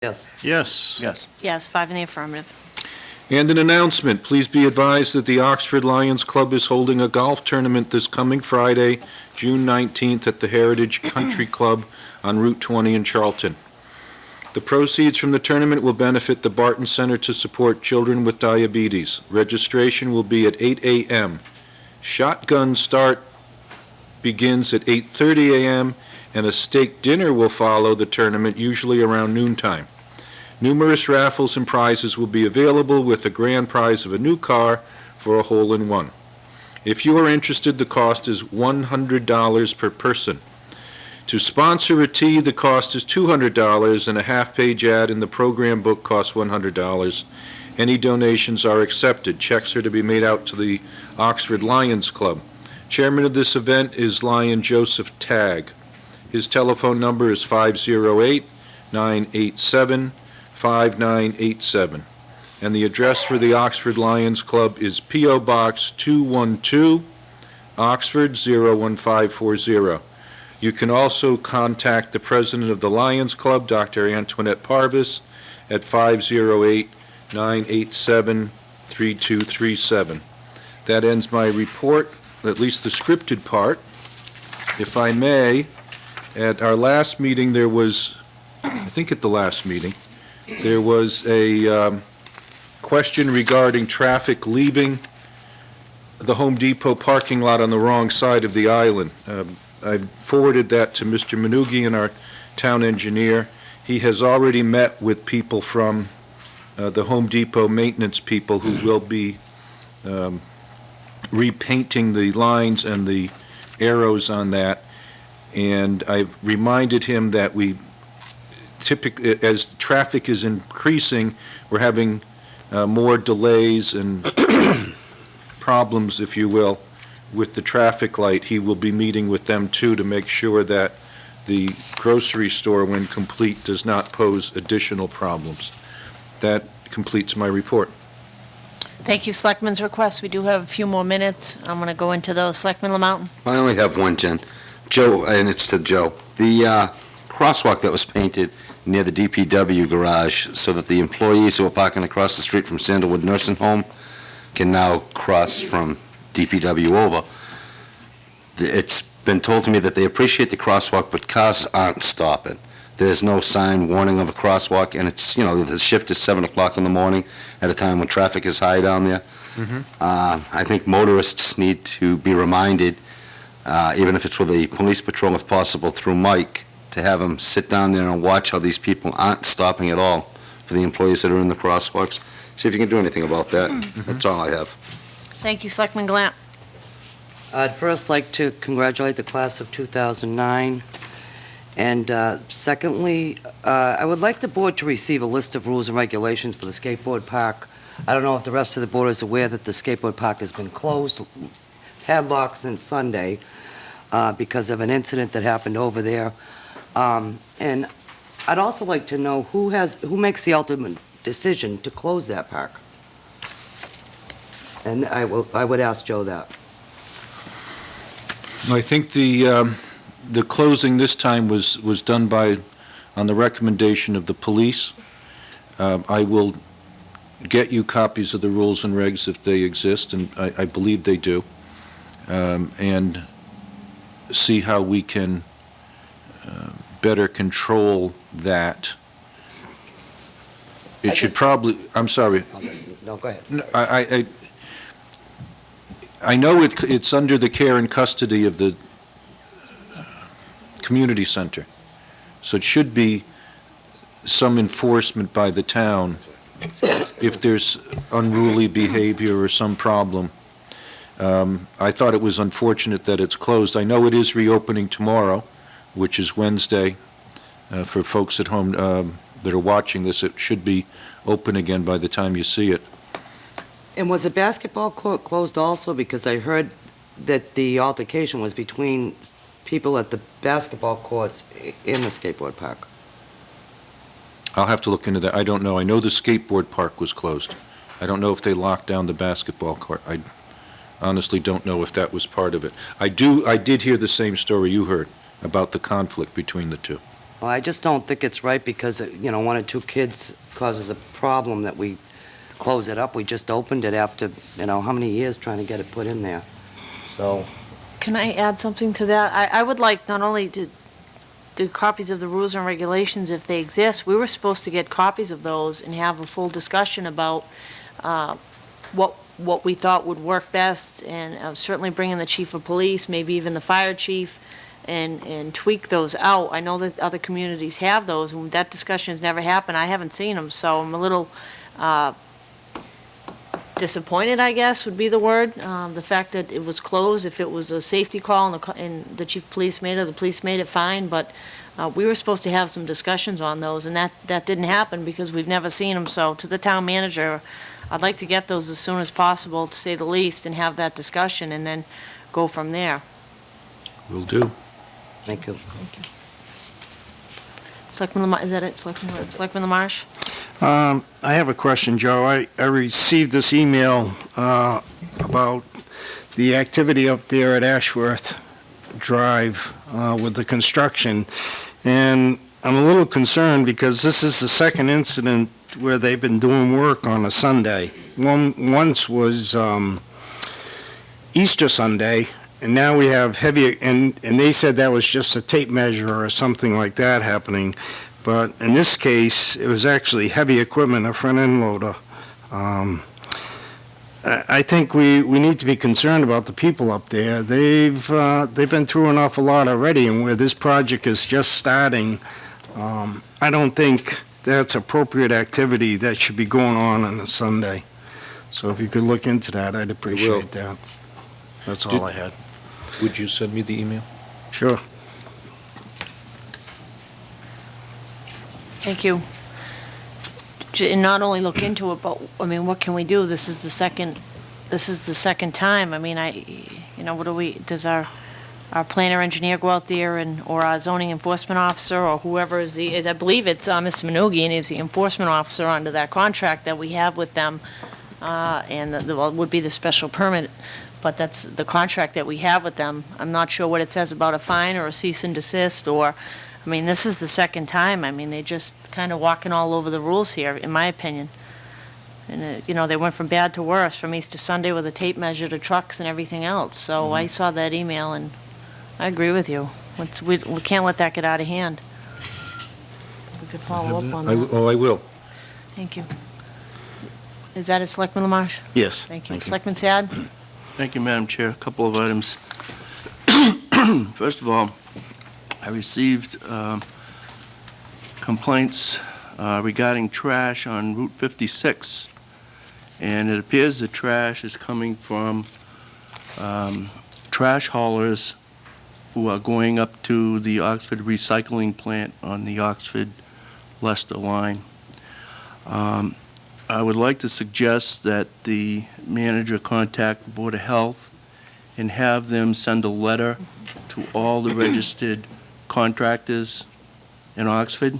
Yes. Yes. Yes. Yes, 5 in the affirmative. And an announcement, please be advised that the Oxford Lions Club is holding a golf tournament this coming Friday, June 19th at the Heritage Country Club on Route 20 in Charlton. The proceeds from the tournament will benefit the Barton Center to support children with diabetes. Registration will be at 8 a.m. Shotgun start begins at 8:30 a.m. and a steak dinner will follow the tournament, usually around noontime. Numerous raffles and prizes will be available, with a grand prize of a new car for a hole-in-one. If you are interested, the cost is $100 per person. To sponsor a tea, the cost is $200, and a half-page ad in the program book costs $100. Any donations are accepted. Checks are to be made out to the Oxford Lions Club. Chairman of this event is Lion Joseph Tagg. His telephone number is 508-987-5987. And the address for the Oxford Lions Club is P.O. Box 212, Oxford 01540. You can also contact the president of the Lions Club, Dr. Antoinette Parvis, at 508-987-3237. That ends my report, at least the scripted part. If I may, at our last meeting, there was, I think at the last meeting, there was a question regarding traffic leaving the Home Depot parking lot on the wrong side of the island. I forwarded that to Mr. Manugian, our town engineer. He has already met with people from the Home Depot maintenance people who will be repainting the lines and the arrows on that. And I've reminded him that we typically, as traffic is increasing, we're having more delays and problems, if you will, with the traffic light. He will be meeting with them too to make sure that the grocery store, when complete, does not pose additional problems. That completes my report. Thank you, Selectmen's request. We do have a few more minutes. I'm going to go into those. Selectman Lamountain. I only have one, Jen. Joe, and it's to Joe. The crosswalk that was painted near the DPW garage so that the employees who are parking across the street from Sandalwood Nursing Home can now cross from DPW over. It's been told to me that they appreciate the crosswalk, but cars aren't stopping. There's no sign warning of a crosswalk, and it's, the shift is 7 o'clock in the morning at a time when traffic is high down there. I think motorists need to be reminded, even if it's with a police patrol, if possible, through Mike, to have them sit down there and watch how these people aren't stopping at all for the employees that are in the crosswalks. See if you can do anything about that. That's all I have. Thank you, Selectman Glant. I'd first like to congratulate the class of 2009. And secondly, I would like the board to receive a list of rules and regulations for the skateboard park. I don't know if the rest of the board is aware that the skateboard park has been closed, padlocked since Sunday, because of an incident that happened over there. And I'd also like to know who makes the ultimate decision to close that park. And I would ask Joe that. I think the closing this time was done on the recommendation of the police. I will get you copies of the rules and regs if they exist, and I believe they do, and see how we can better control that. It should probably, I'm sorry. No, go ahead. No, I know it's under the care and custody of the community center, so it should be some enforcement by the town if there's unruly behavior or some problem. I thought it was unfortunate that it's closed. I know it is reopening tomorrow, which is Wednesday. For folks at home that are watching this, it should be open again by the time you see it. And was the basketball court closed also? Because I heard that the altercation was between people at the basketball courts in the skateboard park. I'll have to look into that. I don't know. I know the skateboard park was closed. I don't know if they locked down the basketball court. I honestly don't know if that was part of it. I did hear the same story you heard about the conflict between the two. Well, I just don't think it's right because, one or two kids causes a problem that we close it up. We just opened it after, how many years trying to get it put in there. So, Can I add something to that? I would like not only to the copies of the rules and regulations if they exist. We were supposed to get copies of those and have a full discussion about what we thought would work best, and certainly bring in the chief of police, maybe even the fire chief, and tweak those out. I know that other communities have those, and that discussion has never happened. I haven't seen them, so I'm a little disappointed, I guess, would be the word. The fact that it was closed, if it was a safety call and the chief of police made it, or the police made it, fine, but we were supposed to have some discussions on those, and that didn't happen because we've never seen them. So to the town manager, I'd like to get those as soon as possible, to say the least, and have that discussion, and then go from there. Will do. thank you. Selectman Lamar, is that it, Selectman Lamarche? I have a question, Joe. I received this email about the activity up there at Ashworth Drive with the construction, and I'm a little concerned because this is the second incident where they've been doing work on a Sunday. Once was Easter Sunday, and now we have heavy, and they said that was just a tape measure or something like that happening. But in this case, it was actually heavy equipment, a front-end loader. I think we need to be concerned about the people up there. They've been through an awful lot already, and where this project is just starting, I don't think that's appropriate activity that should be going on a Sunday. So if you could look into that, I'd appreciate that. That's all I had. Would you send me the email? Sure. Thank you. And not only look into it, but, I mean, what can we do? This is the second time. I mean, what do we, does our planner engineer go out there or our zoning enforcement officer, or whoever is I believe it's Mr. Manugian is the enforcement officer under that contract that we have with them, and would be the special permit, but that's the contract that we have with them. I'm not sure what it says about a fine or a cease and desist, or, I mean, this is the second time. I mean, they're just kind of walking all over the rules here, in my opinion. And, they went from bad to worse, from Easter Sunday with a tape measure to trucks and everything else. So I saw that email, and I agree with you. We can't let that get out of hand. We could follow up on that. I will. Thank you. Is that it, Selectman Lamarche? Yes. Thank you. Selectman Sad? Thank you, Madam Chair. A couple of items. First of all, I received complaints regarding trash on Route 56, and it appears the trash is coming from trash haulers who are going up to the Oxford recycling plant on the Oxford-Leicester line. I would like to suggest that the manager contact the Board of Health and have them send a letter to all the registered contractors in Oxford,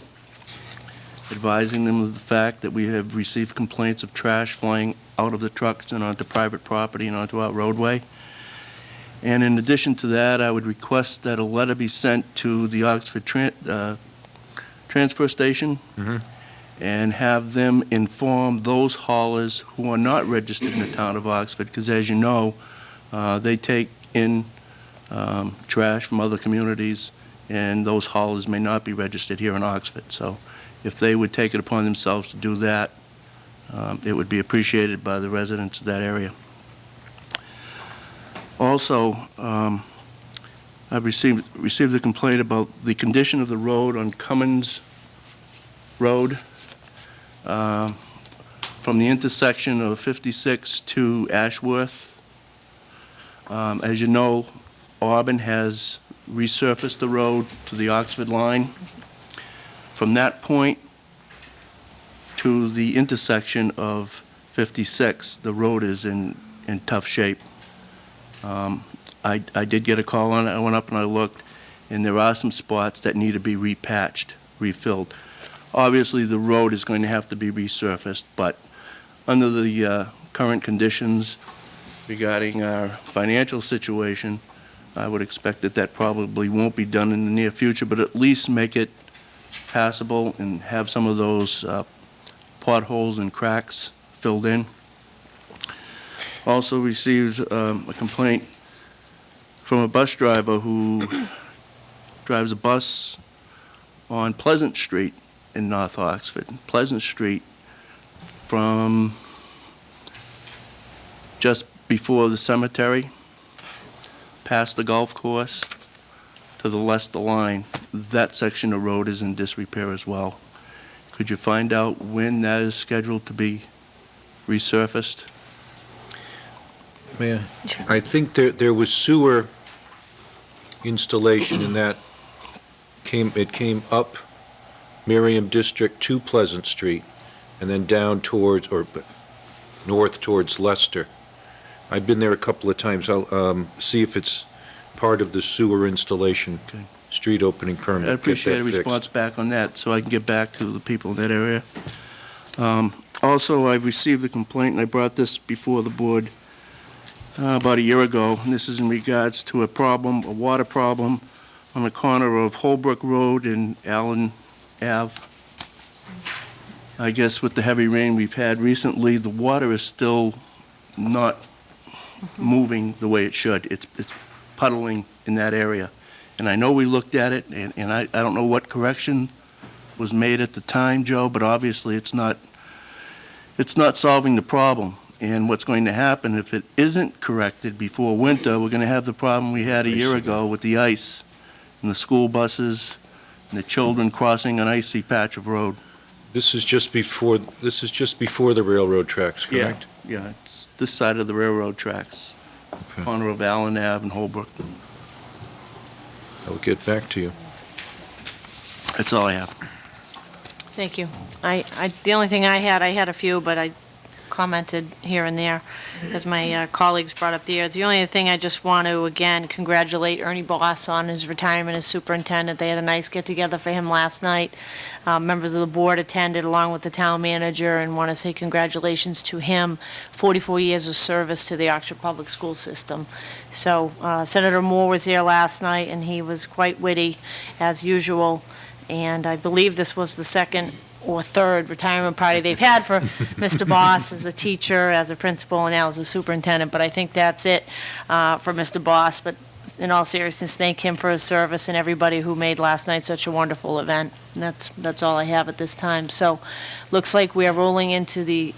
advising them of the fact that we have received complaints of trash flying out of the trucks and onto private property and onto our roadway. And in addition to that, I would request that a letter be sent to the Oxford transfer station and have them inform those haulers who are not registered in the town of Oxford, because as you know, they take in trash from other communities, and those haulers may not be registered here in Oxford. So if they would take it upon themselves to do that, it would be appreciated by the residents of that area. Also, I've received a complaint about the condition of the road on Cummins Road from the intersection of 56 to Ashworth. As you know, Auburn has resurfaced the road to the Oxford line. From that point to the intersection of 56, the road is in tough shape. I did get a call on it. I went up and I looked, and there are some spots that need to be repatched, refilled. Obviously, the road is going to have to be resurfaced, but under the current conditions regarding our financial situation, I would expect that probably won't be done in the near future, but at least make it passable and have some of those potholes and cracks filled in. Also received a complaint from a bus driver who drives a bus on Pleasant Street in North Oxford. Pleasant Street from just before the cemetery, past the golf course, to the Leicester line. That section of road is in disrepair as well. Could you find out when that is scheduled to be resurfaced? Man, I think there was sewer installation in that it came up Miriam District to Pleasant Street and then down towards, or north towards Leicester. I've been there a couple of times. I'll see if it's part of the sewer installation, Okay. street opening permit. I'd Get appreciate that a fixed. response back on that, so I can get back to the people in that area. Also, I've received a complaint, and I brought this before the board about a year ago, and this is in regards to a water problem on the corner of Holbrook Road and Allen Ave. I guess with the heavy rain we've had recently, the water is still not moving the way it should. It's puddling in that area. And I know we looked at it, and I don't know what correction was made at the time, Joe, but obviously it's not solving the problem. And what's going to happen if it isn't corrected before winter, we're going to have the problem we had a year ago with the ice and the school buses and the children crossing an icy patch of road. This is just before the railroad tracks, correct? Yeah, it's this side of the railroad tracks, Okay. corner of Allen Ave and Holbrook. I'll get back to you. That's all I have. Thank you. The only thing I had a few, but I commented here and there, as my colleagues brought up theirs. The only thing I just want to, again, congratulate Ernie Boss on his retirement as superintendent. They had a nice get-together for him last night. Members of the board attended along with the town manager, and want to say congratulations to him. 44 years of service to the Oxford Public School System. So Senator Moore was here last night, and he was quite witty, as usual. And I believe this was the second or third retirement party they've had for Mr. Boss as a teacher, as a principal, and now as a superintendent. But I think that's it for Mr. Boss. But in all seriousness, thank him for his service and everybody who made last night such a wonderful event. And that's all I have at this time. So looks like we are rolling into the...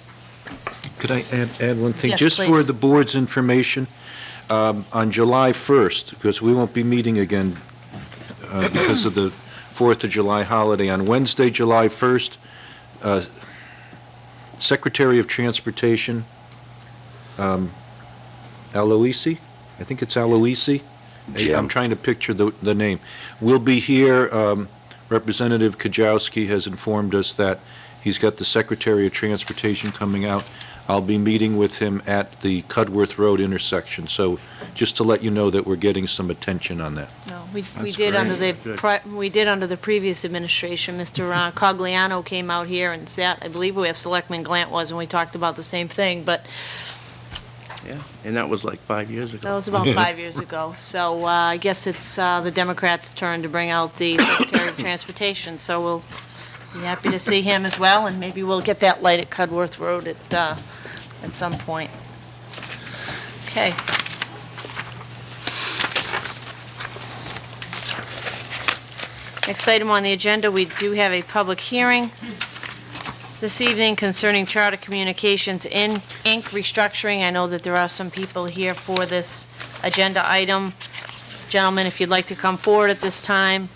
Could I add one thing? Yes, Just for please. the board's information, on July 1st, because we won't be meeting again because of the 4th of July holiday, on Wednesday, July 1st, Secretary of Transportation, Aloisi, I think it's Aloisi. Jim. I'm trying to picture the name. We'll be here. Representative Kajowski has informed us that he's got the Secretary of Transportation coming out. I'll be meeting with him at the Cudworth Road intersection. So just to let you know that we're getting some attention on that. No, we That's did great. under the, Good. we did under the previous administration. Mr. Cogliano came out here and sat, I believe where Selectman Glant was, and we talked about the same thing, but Yeah, and that was like 5 years ago. that was about 5 years ago. So I guess it's the Democrats' turn to bring out the Secretary of Transportation, so we'll be happy to see him as well, and maybe we'll get that light at Cudworth Road at some point. Okay. Next item on the agenda, we do have a public hearing this evening concerning Charter Communications Inc. restructuring. I know that there are some people here for this agenda item. Gentlemen, if you'd like to come forward at this time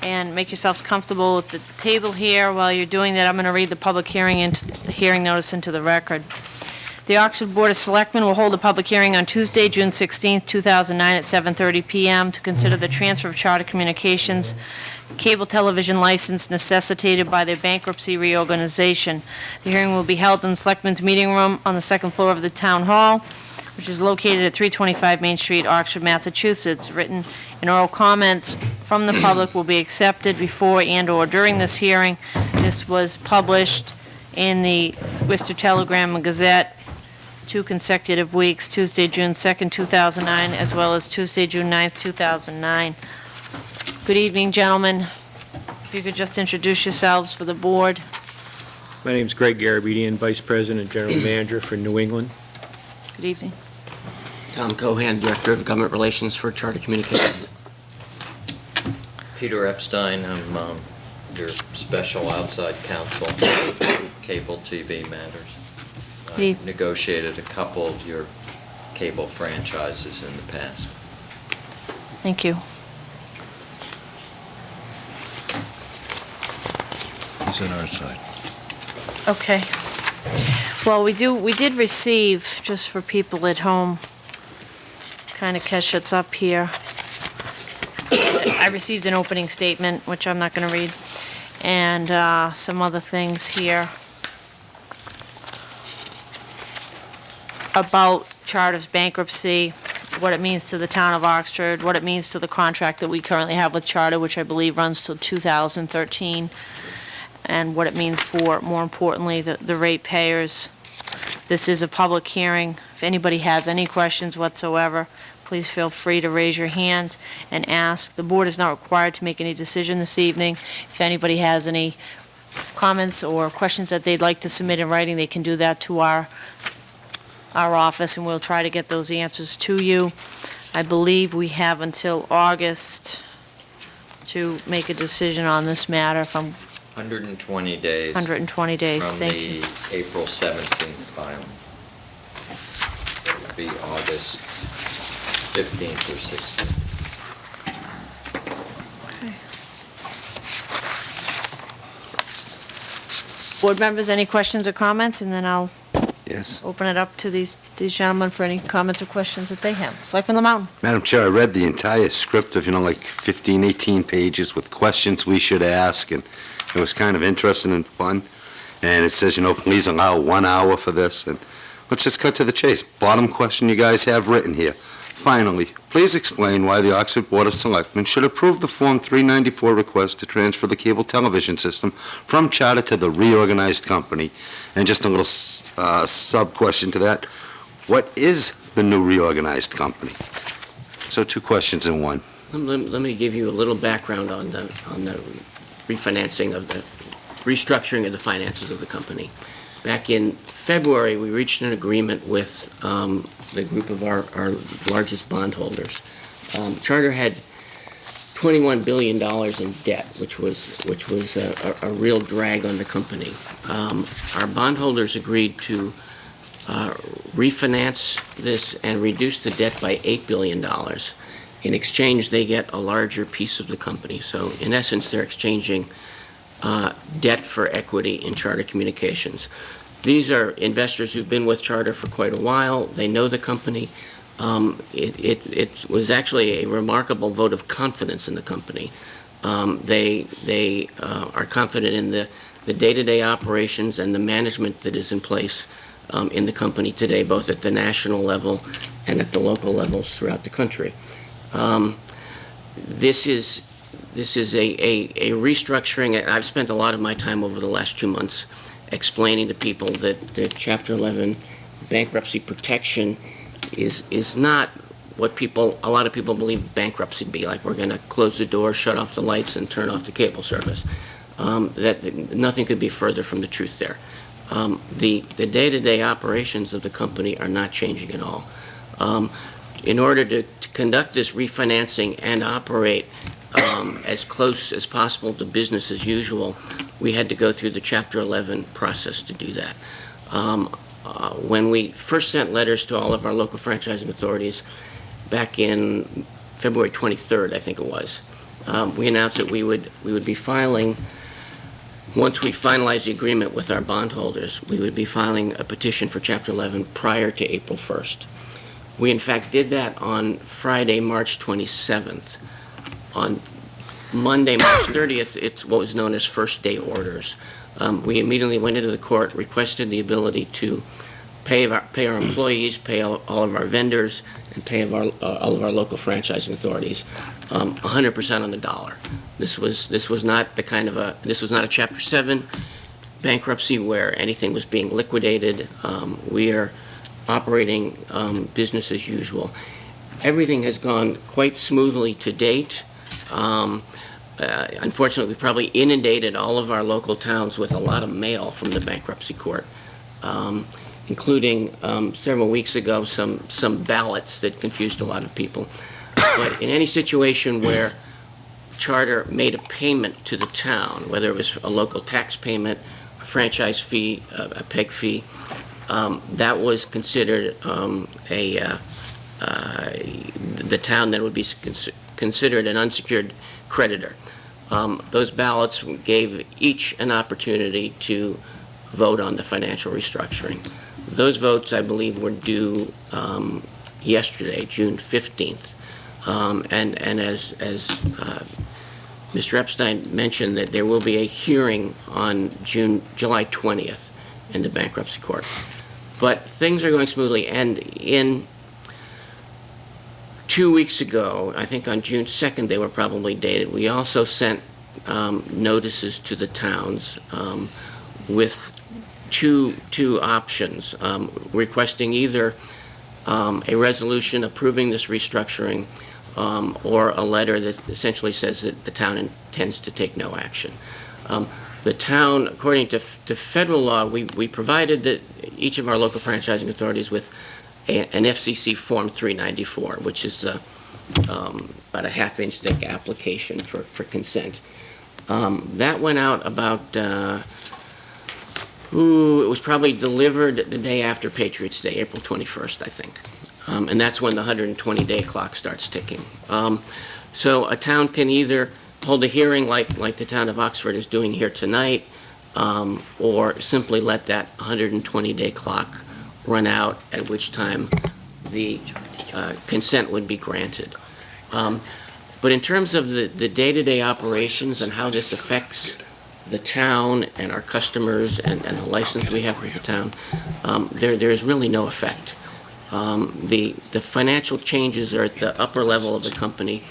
and make yourselves comfortable at the table here. While you're doing that, I'm going to read the public hearing notice into the record. The Oxford Board of Selectmen will hold a public hearing on Tuesday, June 16, 2009, at 7:30 p.m. to consider the transfer of Charter Communications cable television license necessitated by their bankruptcy reorganization. The hearing will be held in the Selectmen's Meeting Room on the second floor of the Town Hall, which is located at 325 Main Street, Oxford, Massachusetts. Written and oral comments from the public will be accepted before and/or during this hearing. This was published in the Worcester Telegram and Gazette 2 consecutive weeks, Tuesday, June 2nd, 2009, as well as Tuesday, June 9th, 2009. Good evening, gentlemen. If you could just introduce yourselves for the board. My name's Greg Garabedian, Vice President and General Manager for New England. Good evening. Tom Cohan, Director of Government Relations for Charter Communications. Peter Epstein, I'm your special outside counsel for cable TV matters. I negotiated a couple of your cable franchises in the past. Thank you. He's on our side. Okay. Well, we did receive, just for people at home, kind of catch us up here. I received an opening statement, which I'm not going to read, and some other things here about Charter's bankruptcy, what it means to the town of Oxford, what it means to the contract that we currently have with Charter, which I believe runs till 2013, and what it means for, more importantly, the ratepayers. This is a public hearing. If anybody has any questions whatsoever, please feel free to raise your hands and ask. The board is not required to make any decision this evening. If anybody has any comments or questions that they'd like to submit in writing, they can do that to our office, and we'll try to get those answers to you. I believe we have until August to make a decision on this matter, if I'm 120 days. 120 days, From thank the you. April 17th filing. It would be August 15th or 16th. Board members, any questions or comments? And then I'll Yes. open it up to these gentlemen for any comments or questions that they have. Selectman Lamount. Madam Chair, I read the entire script of, like 15, 18 pages with questions we should ask, and it was kind of interesting and fun. And it says, please allow 1 hour for this, and let's just cut to the chase. Bottom question you guys have written here. Finally, please explain why the Oxford Board of Selectmen should approve the Form 394 request to transfer the cable television system from Charter to the reorganized company. And just a little sub-question to that. What is the new reorganized company? So 2 questions in one. Let me give you a little background on the refinancing of the restructuring of the finances of the company. Back in February, we reached an agreement with the group of our largest bondholders. Charter had $21 billion in debt, which was a real drag on the company. Our bondholders agreed to refinance this and reduce the debt by $8 billion. In exchange, they get a larger piece of the company. So in essence, they're exchanging debt for equity in Charter Communications. These are investors who've been with Charter for quite a while. They know the company. It was actually a remarkable vote of confidence in the company. They are confident in the day-to-day operations and the management that is in place in the company today, both at the national level and at the local levels throughout the country. This is a restructuring. I've spent a lot of my time over the last 2 months explaining to people that the Chapter 11 bankruptcy protection is not what a lot of people believe bankruptcy to be, like we're going to close the door, shut off the lights, and turn off the cable service. That nothing could be further from the truth there. The day-to-day operations of the company are not changing at all. In order to conduct this refinancing and operate as close as possible to business as usual, we had to go through the Chapter 11 process to do that. When we first sent letters to all of our local franchising authorities back in February 23rd, I think it was, we announced that we would be filing, once we finalized the agreement with our bondholders, we would be filing a petition for Chapter 11 prior to April 1st. We, in fact, did that on Friday, March 27th. On Monday, March 30th, it's what was known as first day orders. We immediately went into the court, requested the ability to pay our employees, pay all of our vendors, and pay all of our local franchising authorities 100% on the dollar. This was not a Chapter 7 bankruptcy where anything was being liquidated. We are operating business as usual. Everything has gone quite smoothly to date. unfortunately, we've probably inundated all of our local towns with a lot of mail from the bankruptcy court, including several weeks ago some ballots that confused a lot of people. But in any situation where Charter made a payment to the town, whether it was a local tax payment, a franchise fee, a PEG fee, that was considered the town that would be considered an unsecured creditor. Those ballots gave each an opportunity to vote on the financial restructuring. Those votes, I believe, were due yesterday, June 15th. And as Mr. Epstein mentioned, that there will be a hearing on July 20th in the bankruptcy court. But things are going smoothly, and in 2 weeks ago, I think on June 2nd they were probably dated, we also sent notices to the towns with two options, requesting either a resolution approving this restructuring or a letter that essentially says that the town intends to take no action. The town, according to federal law, we provided each of our local franchising authorities with an FCC Form 394, which is about a half-inch thick application for consent. That went out about, it was probably delivered the day after Patriots' Day, April 21st, I think. And that's when the 120-day clock starts ticking. So a town can either hold a hearing like the town of Oxford is doing here tonight, or simply let that 120-day clock run out, at which time the consent would be granted. But in terms of the day-to-day operations and how this affects the town and our customers and the license we have for the town, there is really no effect. The financial changes are at the upper level of the company.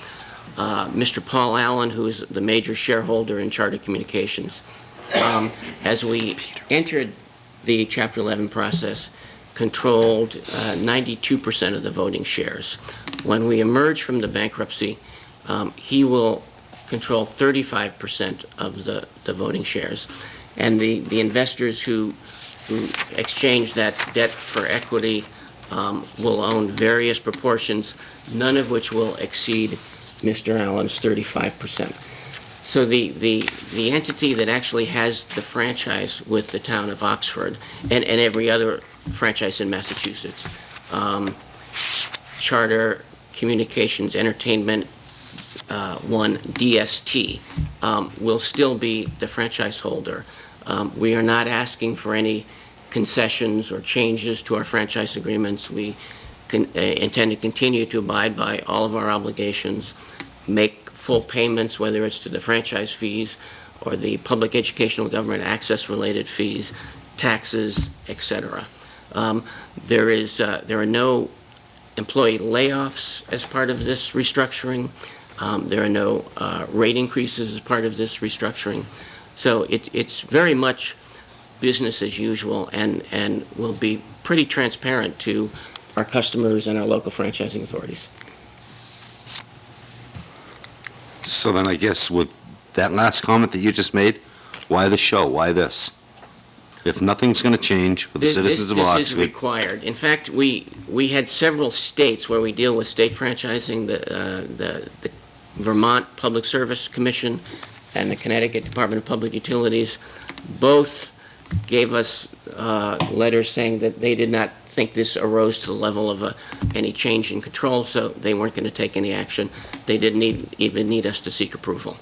Mr. Paul Allen, who is the major shareholder in Charter Communications, as we entered the Chapter 11 process, controlled 92% of the voting shares. When we emerge from the bankruptcy, he will control 35% of the voting shares. And the investors who exchange that debt for equity will own various proportions, none of which will exceed Mr. Allen's 35%. So the entity that actually has the franchise with the town of Oxford and every other franchise in Massachusetts, Charter Communications Entertainment 1 DST, will still be the franchise holder. We are not asking for any concessions or changes to our franchise agreements. We intend to continue to abide by all of our obligations, make full payments, whether it's to the franchise fees or the public educational government access related fees, taxes, etc. There are no employee layoffs as part of this restructuring. There are no rate increases as part of this restructuring. So it's very much business as usual and will be pretty transparent to our customers and our local franchising authorities. So then I guess with that last comment that you just made, why the show? Why this? If nothing's going to change for the citizens of This is Oxford. required. In fact, we had several states where we deal with state franchising, the Vermont Public Service Commission and the Connecticut Department of Public Utilities. Both gave us letters saying that they did not think this arose to the level of any change in control, so they weren't going to take any action. They didn't even need us to seek approval.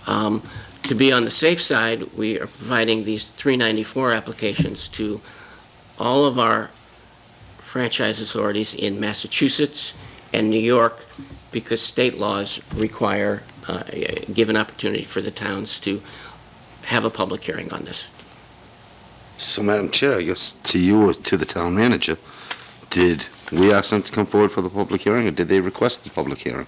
To be on the safe side, we are providing these 394 applications to all of our franchise authorities in Massachusetts and New York, because state laws require, give an opportunity for the towns to have a public hearing on this. So, Madam Chair, I guess to you or to the town manager, did we ask them to come forward for the public hearing, or did they request the public hearing?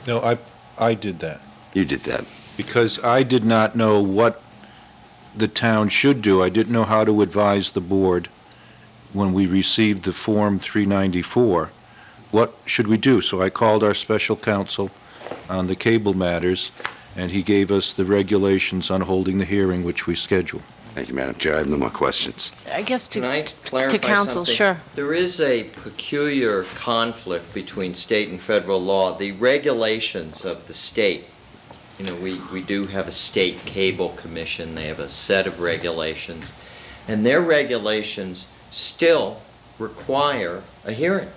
No, I did that, You did that. because I did not know what the town should do. I didn't know how to advise the board when we received the Form 394. What should we do? So I called our special counsel, on the cable matters, and he gave us the regulations on holding the hearing, which we schedule. Thank you, Madam Chair. I have no more questions. I guess Can I to clarify council, something? sure. There is a peculiar conflict between state and federal law. The regulations of the state, we do have a state cable commission. They have a set of regulations, and their regulations still require a hearing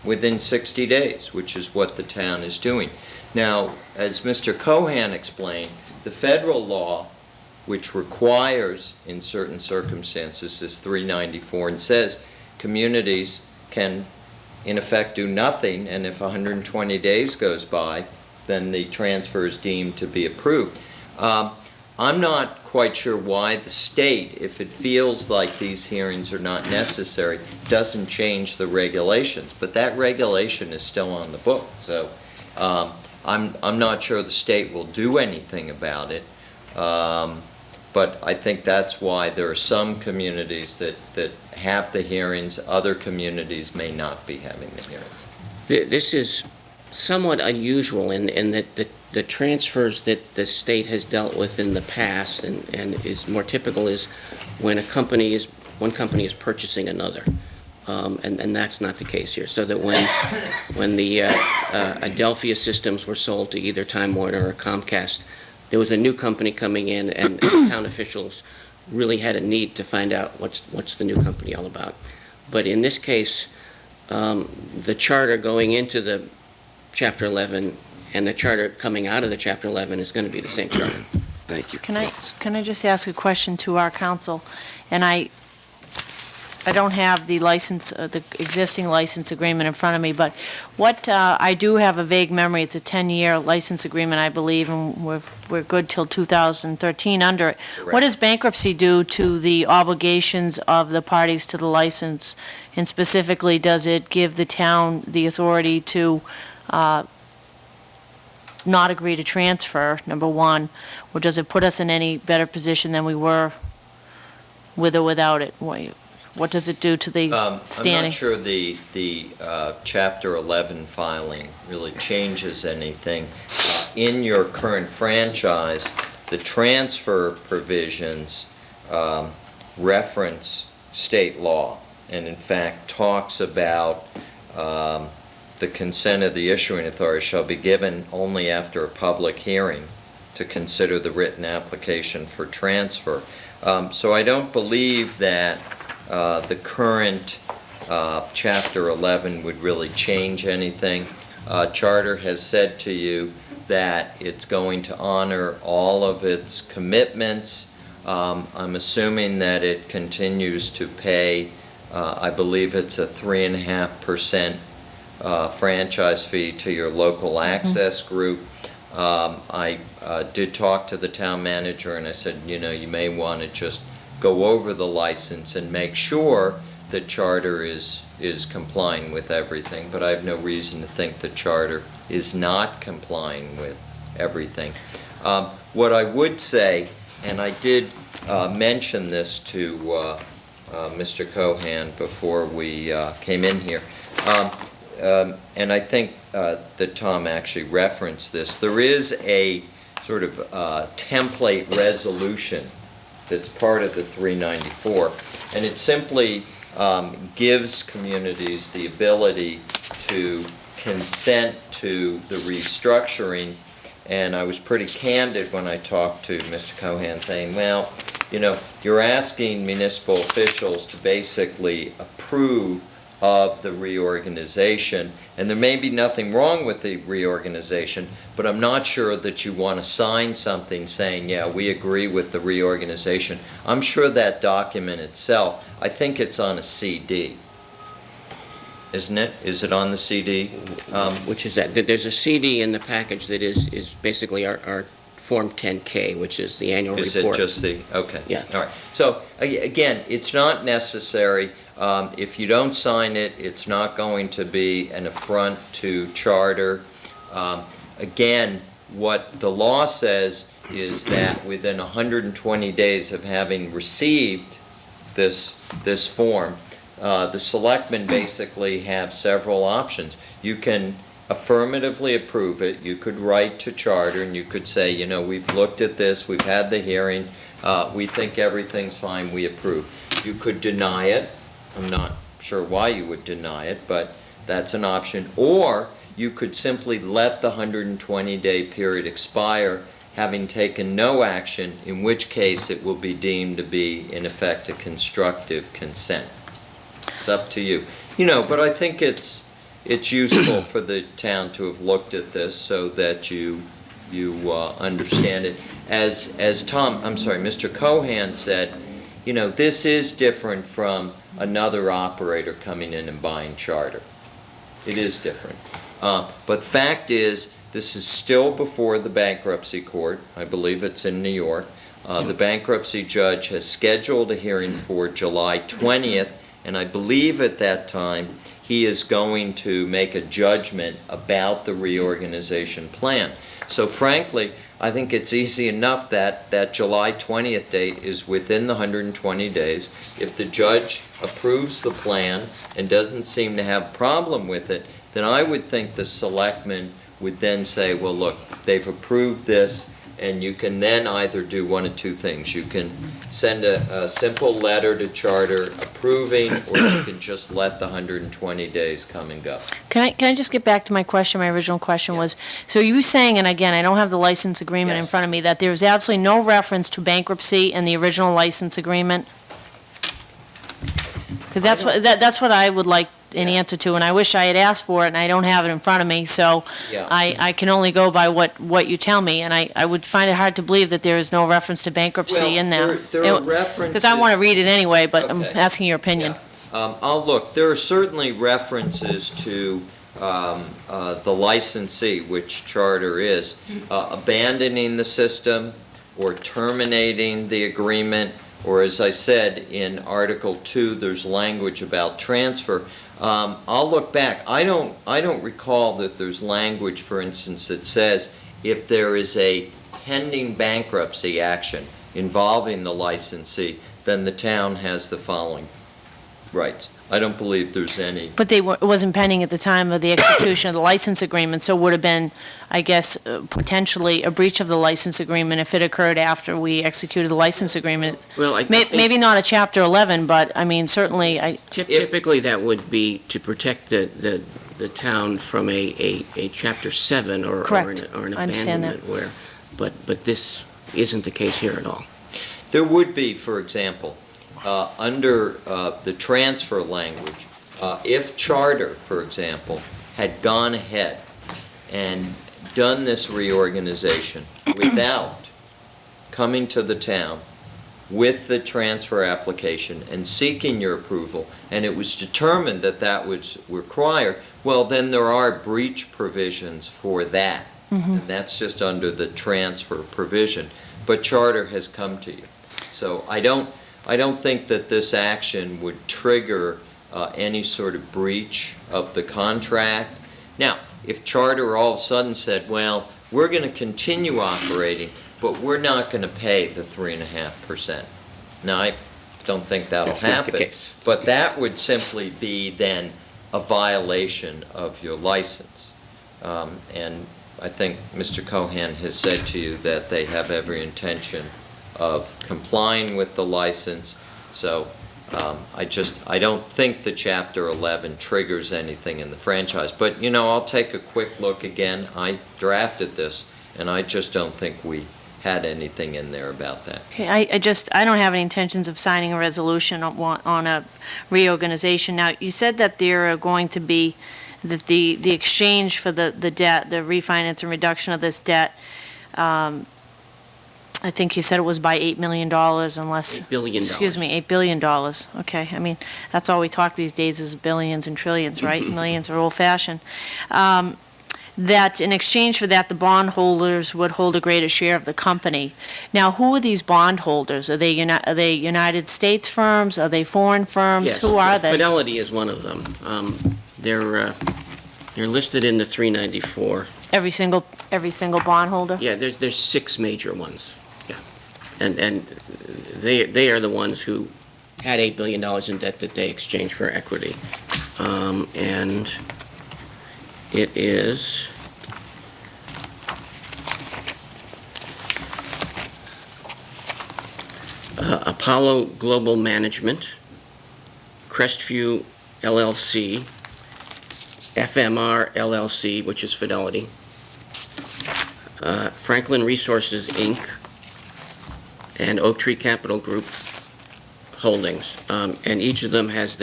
within 60 days, which is what the town is doing. Now, as Mr. Cohan explained, the federal law, which requires, in certain circumstances, is 394, and says communities can, in effect, do nothing, and if 120 days goes by, then the transfer is deemed to be approved. I'm not quite sure why the state, if it feels like these hearings are not necessary, doesn't change the regulations, but that regulation is still on the book, so I'm not sure the state will do anything about it. But I think that's why there are some communities that have the hearings, other communities may not be having the hearings. This is somewhat unusual in that the transfers that the state has dealt with in the past and is more typical is when one company is purchasing another. And that's not the case here. So that when the Adelphia systems were sold to either Time Warner or Comcast, there was a new company coming in, and town officials really had a need to find out what's the new company all about. But in this case, the charter going into the Chapter 11 and the charter coming out of the Chapter 11 is going to be the same charter. Thank you. Can I just ask a question to our council? And I don't have the license, the existing license agreement in front of me, but what, I do have a vague memory, it's a 10-year license agreement, I believe, and we're good till 2013 under it. What does bankruptcy do to the obligations of the parties to the license? And specifically, does it give the town the authority to not agree to transfer, number one, or does it put us in any better position than we were with or without it? What does it do to the standing? I'm not sure the Chapter 11 filing really changes anything. In your current franchise, the transfer provisions reference state law, and in fact talks about the consent of the issuing authority shall be given only after a public hearing to consider the written application for transfer. So I don't believe that the current Chapter 11 would really change anything. Charter has said to you that it's going to honor all of its commitments. I'm assuming that it continues to pay, I believe it's a 3.5% franchise fee to your local access group. I did talk to the town manager, and I said, you may want to just go over the license and make sure that Charter is complying with everything, but I have no reason to think that Charter is not complying with everything. What I would say, and I did mention this to Mr. Cohan before we came in here, and I think that Tom actually referenced this, there is a sort of template resolution that's part of the 394, and it simply gives communities the ability to consent to the restructuring. And I was pretty candid when I talked to Mr. Cohan saying, well, you're asking municipal officials to basically approve of the reorganization, and there may be nothing wrong with the reorganization, but I'm not sure that you want to sign something saying, yeah, we agree with the reorganization. I'm sure that document itself, I think it's on a CD. Isn't it? Is it on the CD? Which is that? There's a CD in the package that is basically our Form 10K, which is the annual report. Is it just the, okay. Yeah. All right. So, again, it's not necessary. If you don't sign it, it's not going to be an affront to Charter. Again, what the law says is that within 120 days of having received this form, the selectmen basically have several options. You can affirmatively approve it. You could write to Charter and you could say, you know, we've looked at this, we've had the hearing, we think everything's fine, we approve. You could deny it. I'm not sure why you would deny it, but that's an option. Or you could simply let the 120-day period expire, having taken no action, in which case it will be deemed to be, in effect, a constructive consent. It's up to you. You know, but I think it's useful for the town to have looked at this so that you understand it. As Mr. Cohan said, you know, this is different from another operator coming in and buying Charter. It is different. But fact is, this is still before the bankruptcy court. I believe it's in New York. The bankruptcy judge has scheduled a hearing for July 20th, and I believe at that time he is going to make a judgment about the reorganization plan. So frankly, I think it's easy enough that that July 20th date is within the 120 days. If the judge approves the plan and doesn't seem to have a problem with it, then I would think the selectmen would then say, well, look, they've approved this, and you can then either do one of two things. You can send a simple letter to Charter approving, or you can just let the 120 days come and go. Can I just get back to my question? My original question was, so you saying, and again, I don't have the license agreement in Yes. front of me, that there's absolutely no reference to bankruptcy in the original license agreement? Because that's what I would like an answer to, and I wish I had asked for it, and I don't have it in front of me, so Yeah. I can only go by what you tell me, and I would find it hard to believe that there is no reference to bankruptcy in there. There are references. Because I want to read it anyway, but I'm Okay. asking your opinion. I'll look. There are certainly references to the licensee, which Charter is, abandoning the system or terminating the agreement, or as I said, in Article 2, there's language about transfer. I'll look back. I don't recall that there's language, for instance, that says if there is a pending bankruptcy action involving the licensee, then the town has the following rights. I don't believe there's any. But it wasn't pending at the time of the execution of the license agreement, so it would have been, I guess, potentially a breach of the license agreement if it occurred after we executed the license agreement. Well, I think Maybe not a Chapter 11, but, I mean, certainly, typically that would be to protect the town from a Chapter 7 or Correct. or an I understand that. abandonment where, but this isn't the case here at all. There would be, for example, under the transfer language, if Charter, for example, had gone ahead and done this reorganization without coming to the town with the transfer application and seeking your approval, and it was determined that that was required, well, then there are breach provisions for that. And that's just under the transfer provision. But Charter has come to you. So I don't think that this action would trigger any sort of breach of the contract. Now, if Charter all of a sudden said, well, we're going to continue operating, but we're not going to pay the 3.5%. Now, I don't think that'll That's not the happen. case. But that would simply be then a violation of your license. And I think Mr. Cohan has said to you that they have every intention of complying with the license. So I don't think the Chapter 11 triggers anything in the franchise. But, you know, I'll take a quick look again. I drafted this, and I just don't think we had anything in there about that. okay, I don't have any intentions of signing a resolution on a reorganization. Now, you said that there are going to be, that the exchange for the debt, the refinance and reduction of this debt, I think you said it was by $8 million unless. $8 billion. Excuse me, $8 billion. Okay, I mean, that's all we talk these days is billions and trillions, right? Millions are old-fashioned. That in exchange for that, the bondholders would hold a greater share of the company. Now, who are these bondholders? Are they United States firms? Are they foreign firms? Yes, Who are they? Fidelity is one of them. They're listed in the 394. Every single bondholder? Yeah, there's 6 major ones. Yeah, and they are the ones who had $8 billion in debt that they exchanged for equity, and It is Apollo Global Management, Crestview LLC, FMR LLC, which is Fidelity, Franklin Resources, Inc., and Oak Tree Capital Group Holdings. And each of them has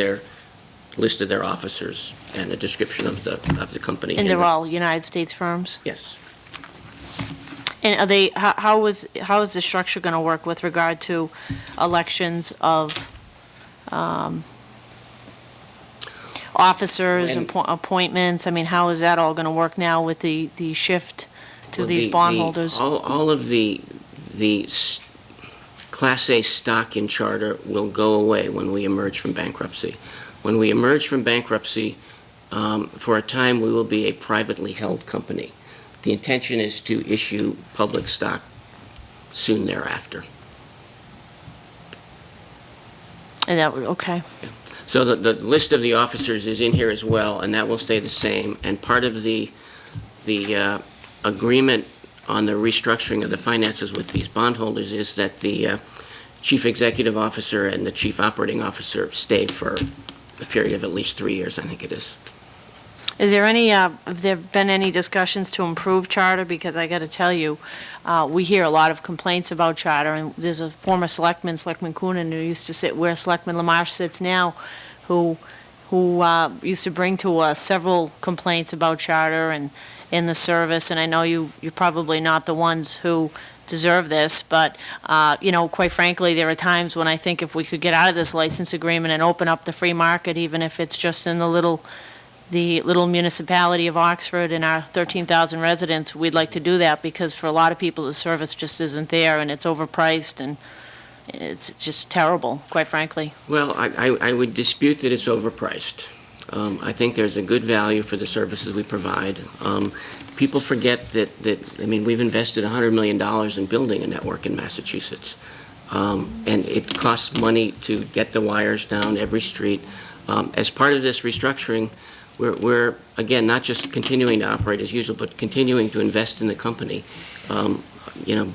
listed their officers and a description of the company. And they're all United States firms? Yes. And are they, how is the structure going to work with regard to elections of officers, And- appointments? I mean, how is that all going to work now with the shift to Well, these bondholders? All of the Class A stock in charter will go away when we emerge from bankruptcy. When we emerge from bankruptcy, for a time, we will be a privately held company. The intention is to issue public stock soon thereafter. And that would, okay. So the list of the officers is in here as well, and that will stay the same. And part of the agreement on the restructuring of the finances with these bondholders is that the chief executive officer and the chief operating officer stay for a period of at least 3 years, I think it is. Is there any, have there been any discussions to improve charter? Because I got to tell you, we hear a lot of complaints about charter, and there's a former selectman, Selectman Coonan, who used to sit where Selectman Lamarche sits now, who used to bring to us several complaints about charter and in the service, and I know you're probably not the ones who deserve this, but, quite frankly, there are times when I think if we could get out of this license agreement and open up the free market, even if it's just in the little municipality of Oxford and our 13,000 residents, we'd like to do that, because for a lot of people, the service just isn't there, and it's overpriced, and it's just terrible, quite frankly. Well, I would dispute that it's overpriced. I think there's a good value for the services we provide. People forget that, we've invested $100 million in building a network in Massachusetts. And it costs money to get the wires down every street. As part of this restructuring, we're again, not just continuing to operate as usual, but continuing to invest in the company.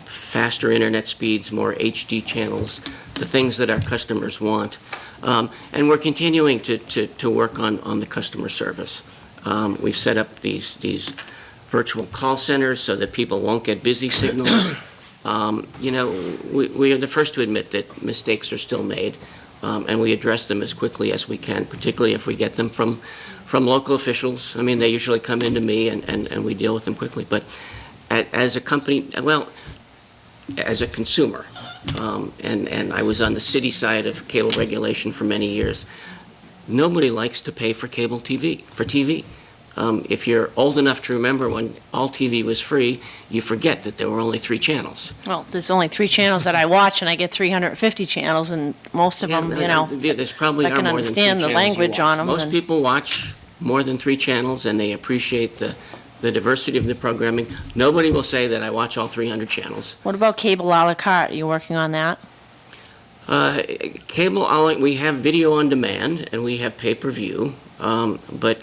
Faster internet speeds, more HD channels, the things that our customers want. And we're continuing to work on the customer service. We've set up these virtual call centers so that people won't get busy signals. We are the first to admit that mistakes are still made, and we address them as quickly as we can, particularly if we get them from local officials. They usually come into me, and we deal with them quickly. But as a company, well, as a consumer, and I was on the city side of cable regulation for many years, nobody likes to pay for cable TV, for TV. If you're old enough to remember when all TV was free, you forget that there were only 3 channels. Well, there's only 3 channels that I watch, and I get 350 channels, and most of them, There's probably I are can more than 3 understand the channels you language watch. on 'em, Most and- people watch more than 3 channels, and they appreciate the diversity of the programming. Nobody will say that I watch all 300 channels. What about cable à la carte? Are you working on that? Cable, we have video on demand, and we have pay-per-view, but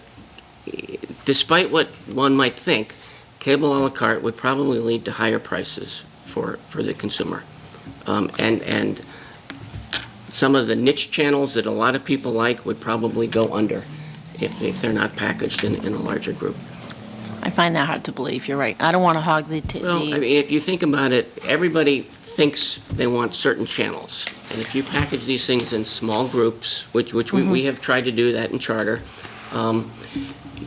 despite what one might think, cable à la carte would probably lead to higher prices for the consumer. And some of the niche channels that a lot of people like would probably go under if they're not packaged in a larger group. I find that hard to believe. You're right. I don't want to hog the. Well, if you think about it, everybody thinks they want certain channels. And if you package these things in small groups, which we have tried to do that in charter,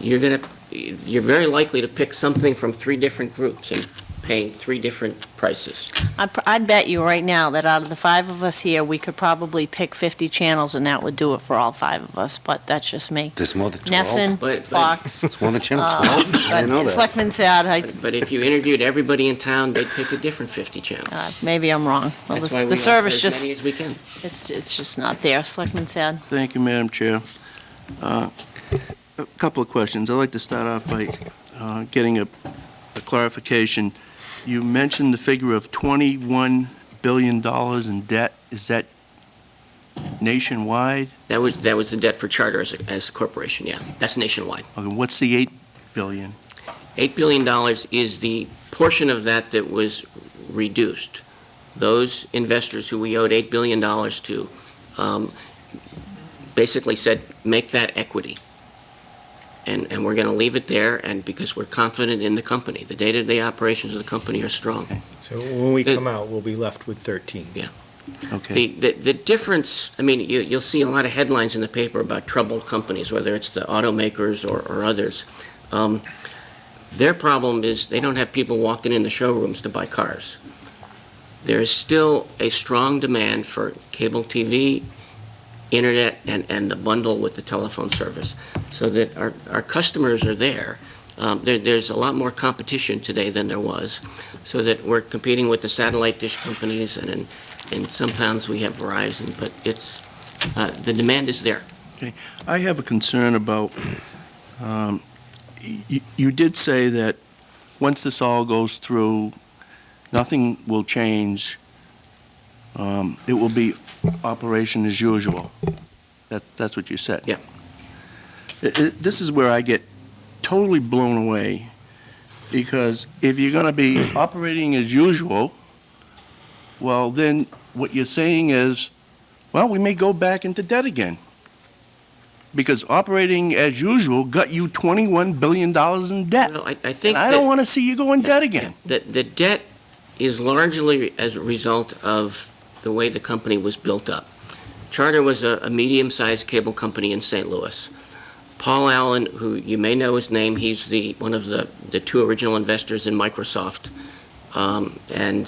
you're very likely to pick something from 3 different groups and paying 3 different prices. I'd bet you right now that out of the 5 of us here, we could probably pick 50 channels, and that would do it for all 5 of us, but that's just me. There's more than 12. Nesson, But- Fox. It's more than Channel 12. I didn't know But that. Selectman said, But if you interviewed everybody in town, they'd pick a different 50 channels. maybe I'm wrong. Well, That's why we the service offer as just, many as we can. it's just not there. Selectman said. Thank you, Madam Chair. A couple of questions. I'd like to start off by getting a clarification. You mentioned the figure of $21 billion in debt. Is that nationwide? That was the debt for charter as a corporation, yeah. That's nationwide. Okay, what's the billion? $8 billion is the portion of that that was reduced. Those investors who we owed $8 billion to basically said, make that equity. And we're going to leave it there, and because we're confident in the company. The day-to-day operations of the company are strong. So when we come out, we'll be left with 13. Yeah. Okay. The difference, I mean, you'll see a lot of headlines in the paper about troubled companies, whether it's the automakers or others. Their problem is they don't have people walking in the showrooms to buy cars. There is still a strong demand for cable TV, internet, and the bundle with the telephone service, so that our customers are there. There's a lot more competition today than there was, so that we're competing with the satellite dish companies, and sometimes we have Verizon, but it's, the demand is there. Okay. I have a concern about, you did say that once this all goes through, nothing will change. It will be operation as usual. That's what you said. Yeah. This is where I get totally blown away, because if you're going to be operating as usual, well, then what you're saying is, well, we may go back into debt again. Because operating as usual got you $21 billion in debt. Well, I think And I don't want to see you go in debt again. the debt is largely as a result of the way the company was built up. Charter was a medium-sized cable company in St. Louis. Paul Allen, who you may know his name, he's one of the two original investors in Microsoft, and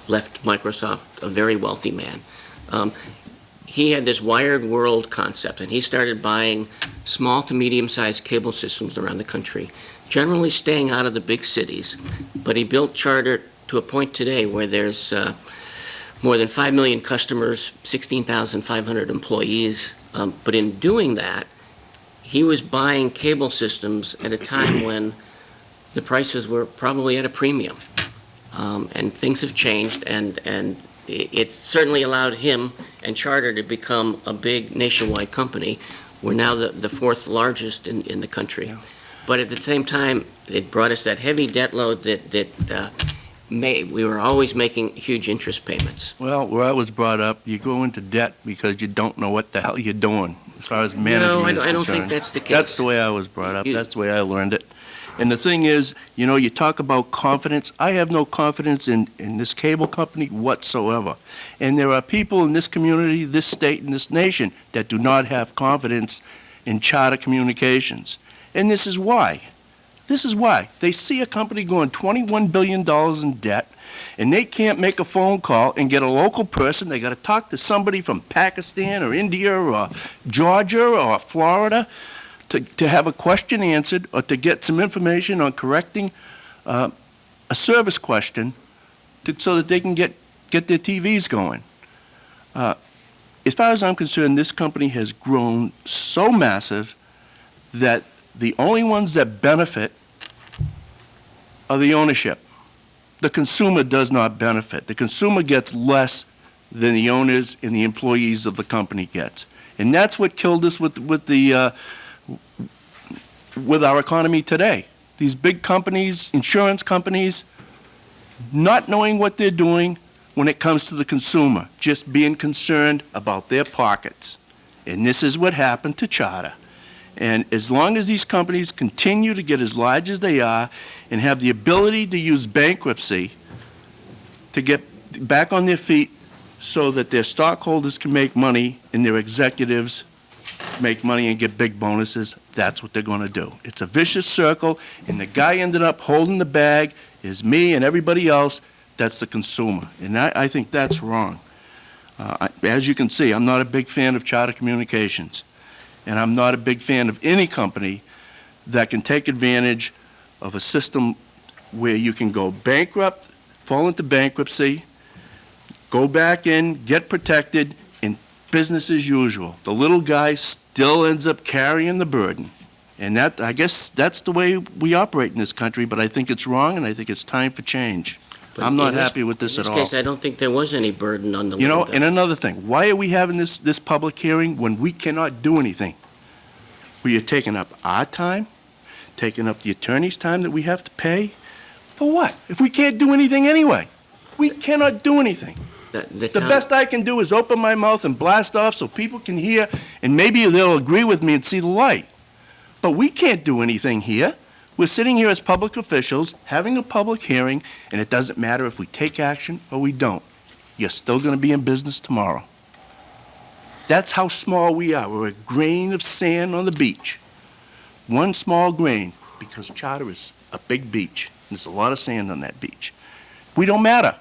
left Microsoft a very wealthy man. He had this wired world concept, and he started buying small to medium-sized cable systems around the country, generally staying out of the big cities. But he built Charter to a point today where there's more than 5 million customers, 16,500 employees. But in doing that, he was buying cable systems at a time when the prices were probably at a premium. And things have changed, and it certainly allowed him and Charter to become a big nationwide company. We're now the fourth largest in the country. Yeah. But at the same time, it brought us that heavy debt load that we were always making huge interest payments. Well, where I was brought up, you go into debt because you don't know what the hell you're doing as far as management is concerned. I don't think that's the case. That's the way I was brought up. That's the way I learned it. And the thing is, you talk about confidence. I have no confidence in this cable company whatsoever. And there are people in this community, this state, and this nation that do not have confidence in Charter Communications. And this is why. This is why. They see a company going $21 billion in debt, and they can't make a phone call and get a local person. They got to talk to somebody from Pakistan or India or Georgia or Florida to have a question answered, or to get some information on correcting a service question so that they can get their TVs going. As far as I'm concerned, this company has grown so massive that the only ones that benefit are the ownership. The consumer does not benefit. The consumer gets less than the owners and the employees of the company gets. And that's what killed us with our economy today. These big companies, insurance companies, not knowing what they're doing when it comes to the consumer, just being concerned about their pockets. And this is what happened to Charter. And as long as these companies continue to get as large as they are and have the ability to use bankruptcy to get back on their feet so that their stockholders can make money and their executives make money and get big bonuses, that's what they're going to do. It's a vicious circle, and the guy ended up holding the bag is me and everybody else. That's the consumer, and I think that's wrong. As you can see, I'm not a big fan of Charter Communications, and I'm not a big fan of any company that can take advantage of a system where you can go bankrupt, fall into bankruptcy, go back in, get protected, and business as usual. The little guy still ends up carrying the burden. And that, I guess, that's the way we operate in this country, but I think it's wrong, and I think it's time for change. But I'm not happy with this at all. In this case, I don't think there was any burden on the You know, little guy. and another thing, why are we having this public hearing when we cannot do anything? We are taking up our time taking up the attorney's time that we have to pay? For what? If we can't do anything anyway? We cannot do anything. The best I can do is open my mouth and blast off so people can hear, and maybe they'll agree with me and see the light. But we can't do anything here. We're sitting here as public officials, having a public hearing, and it doesn't matter if we take action or we don't. You're still going to be in business tomorrow. That's how small we are. We're a grain of sand on the beach. One small grain, because Charter is a big beach. There's a lot of sand on that beach. We don't matter.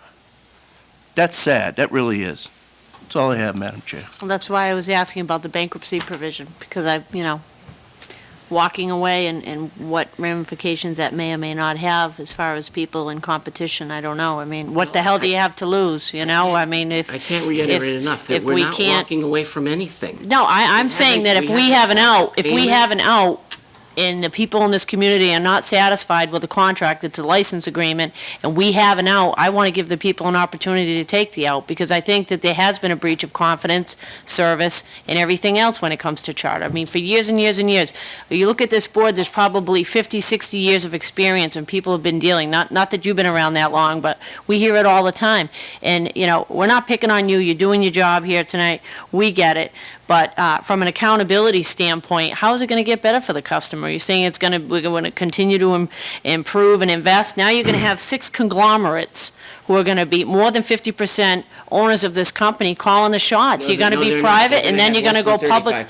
That's sad. That really is. That's all I have, Madam Chair. Well, that's why I was asking about the bankruptcy provision, because walking away and what ramifications that may or may not have as far as people in competition, I don't know. I mean, what the hell do you have to lose, I mean, if... I can't reiterate enough that if we're we not can't- walking away from anything. No, I'm saying that if we have an out, and the people in this community are not satisfied with the contract, it's a license agreement, and we have an out, I want to give the people an opportunity to take the out, because I think that there has been a breach of confidence, service, and everything else when it comes to charter. I mean, for years and years and years. You look at this board, there's probably 50, 60 years of experience, and people have been dealing, not that you've been around that long, but we hear it all the time. And, we're not picking on you, you're doing your job here tonight, we get it. But from an accountability standpoint, how is it going to get better for the customer? You're saying we're going to continue to improve and invest. Now you're going to have 6 conglomerates who are going to be more than 50% owners of this company calling the shots. You're going to be private, and then you're going to go public.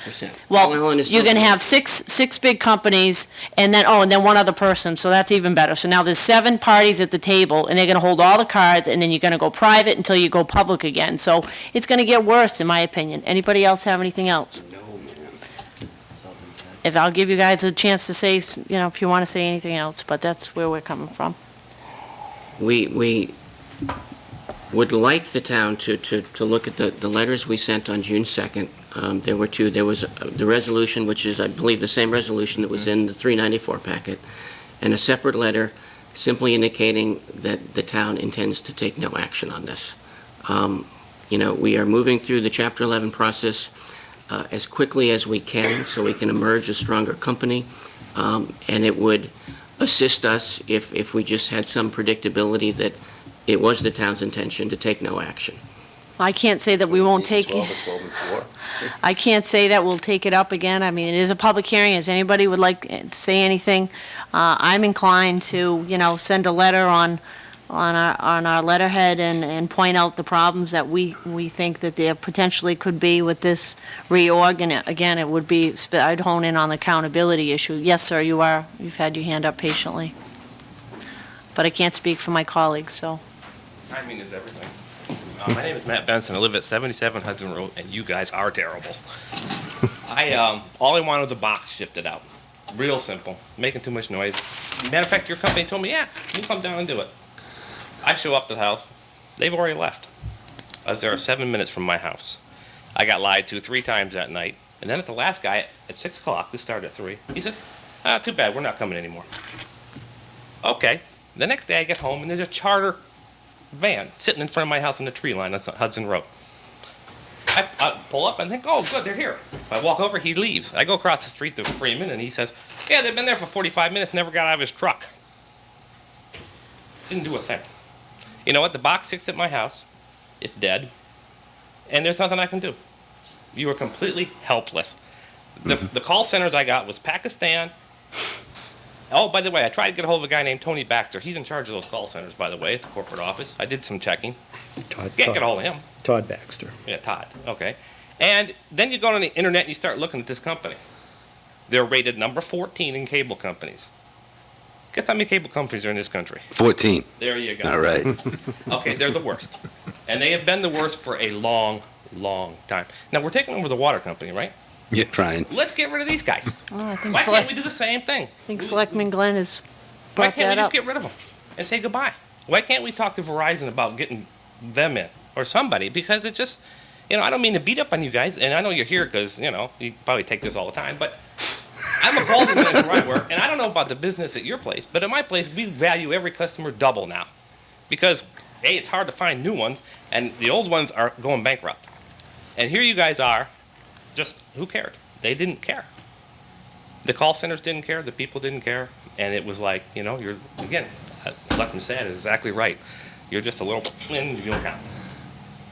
Well, you're going to have six big companies, and then one other person, so that's even better. So now there's 7 parties at the table, and they're going to hold all the cards, and then you're going to go private until you go public again. So it's going to get worse, in my opinion. Anybody else have anything else? No, man. If I'll give you guys a chance to say, if you want to say anything else, but that's where we're coming from. We would like the town to look at the letters we sent on June 2nd. There were 2. There was the resolution, which is, I believe, the same resolution that was in the 394 packet, and a separate letter simply indicating that the town intends to take no action on this. We are moving through the Chapter 11 process as quickly as we can so we can emerge a stronger company, and it would assist us if we just had some predictability that it was the town's intention to take no action. I can't say that we won't take it. I can't say that we'll take it up again. I mean, it is a public hearing. As anybody would like to say anything, I'm inclined to, send a letter on our letterhead and point out the problems that we think that there potentially could be with this reorg. And again, it would be, I'd hone in on the accountability issue. Yes, sir, you've had your hand up patiently. But I can't speak for my colleagues, so. Timing is everything. My name is Matt Benson. I live at 77 Hudson Road, and you guys are terrible. All I wanted was a box shifted out. Real simple. Making too much noise. Matter of fact, your company told me, yeah, you come down and do it. I show up to the house. They've already left. I was there 7 minutes from my house. I got lied to 3 times that night. And then at the last guy, at 6 o'clock, this started at 3, he said, too bad, we're not coming anymore. Okay. The next day I get home, and there's a charter van sitting in front of my house on the tree line on Hudson Road. I pull up and think, oh, good, they're here. I walk over, he leaves. I go across the street to Freeman, and he says, yeah, they've been there for 45 minutes, never got out of his truck. Didn't do a thing. You know what? The box sits at my house. It's dead. And there's nothing I can do. You are completely helpless. The call centers I got was Pakistan. Oh, by the way, I tried to get a hold of a guy named Tony Baxter. He's in charge of those call centers, by the way, at the corporate office. I did some checking. Can't get a hold of him. Todd Baxter. Yeah, Todd. Okay. And then you go on the internet and you start looking at this company. They're rated number 14 in cable companies. Guess how many cable companies are in this country? 14. There you go. All right. Okay, they're the worst. And they have been the worst for a long, long time. Now, we're taking over the water company, right? Yeah, trying. Let's get rid of these guys. I think Why can't we do the same thing? I think Selectman Glenn has Why brought can't we that just up. get rid of them and say goodbye? Why can't we talk to Verizon about getting them in or somebody? Because it just, I don't mean to beat up on you guys, and I know you're here because, you probably take this all the time, but I'm a call manager where I work, and I don't know about the business at your place, but at my place, we value every customer double now. Because, A, it's hard to find new ones, and the old ones are going bankrupt. And here you guys are, just, who cared? They didn't care. The call centers didn't care, the people didn't care, and it was like, you know, you're, again, Selectman said is exactly right. You're just a little, and you don't count.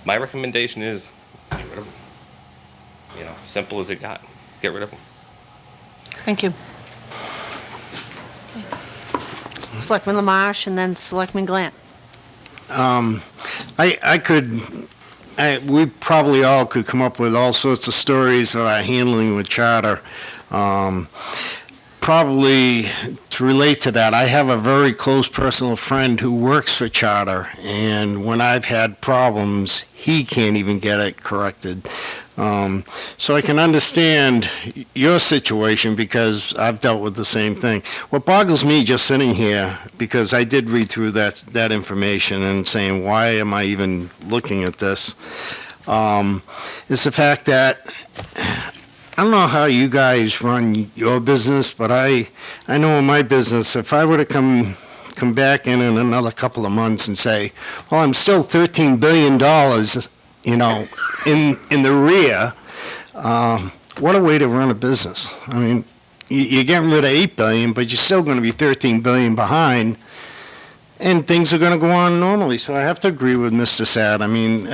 My recommendation is, get rid of them. You know, simple as it got, get rid of them. Thank you. Selectman Lamarche and then Selectman Glant. We probably all could come up with all sorts of stories of our handling with charter. Probably to relate to that, I have a very close personal friend who works for charter, and when I've had problems, he can't even get it corrected. So I can understand your situation because I've dealt with the same thing. What boggles me just sitting here, because I did read through that information and saying, why am I even looking at this, is the fact that I don't know how you guys run your business, but I know in my business, if I were to come back in another couple of months and say, well, I'm still $13 billion, in the rear, what a way to run a business. I mean, you're getting rid of $8 billion, but you're still going to be $13 billion behind, and things are going to go on normally. So I have to agree with Mr. Sad. I mean,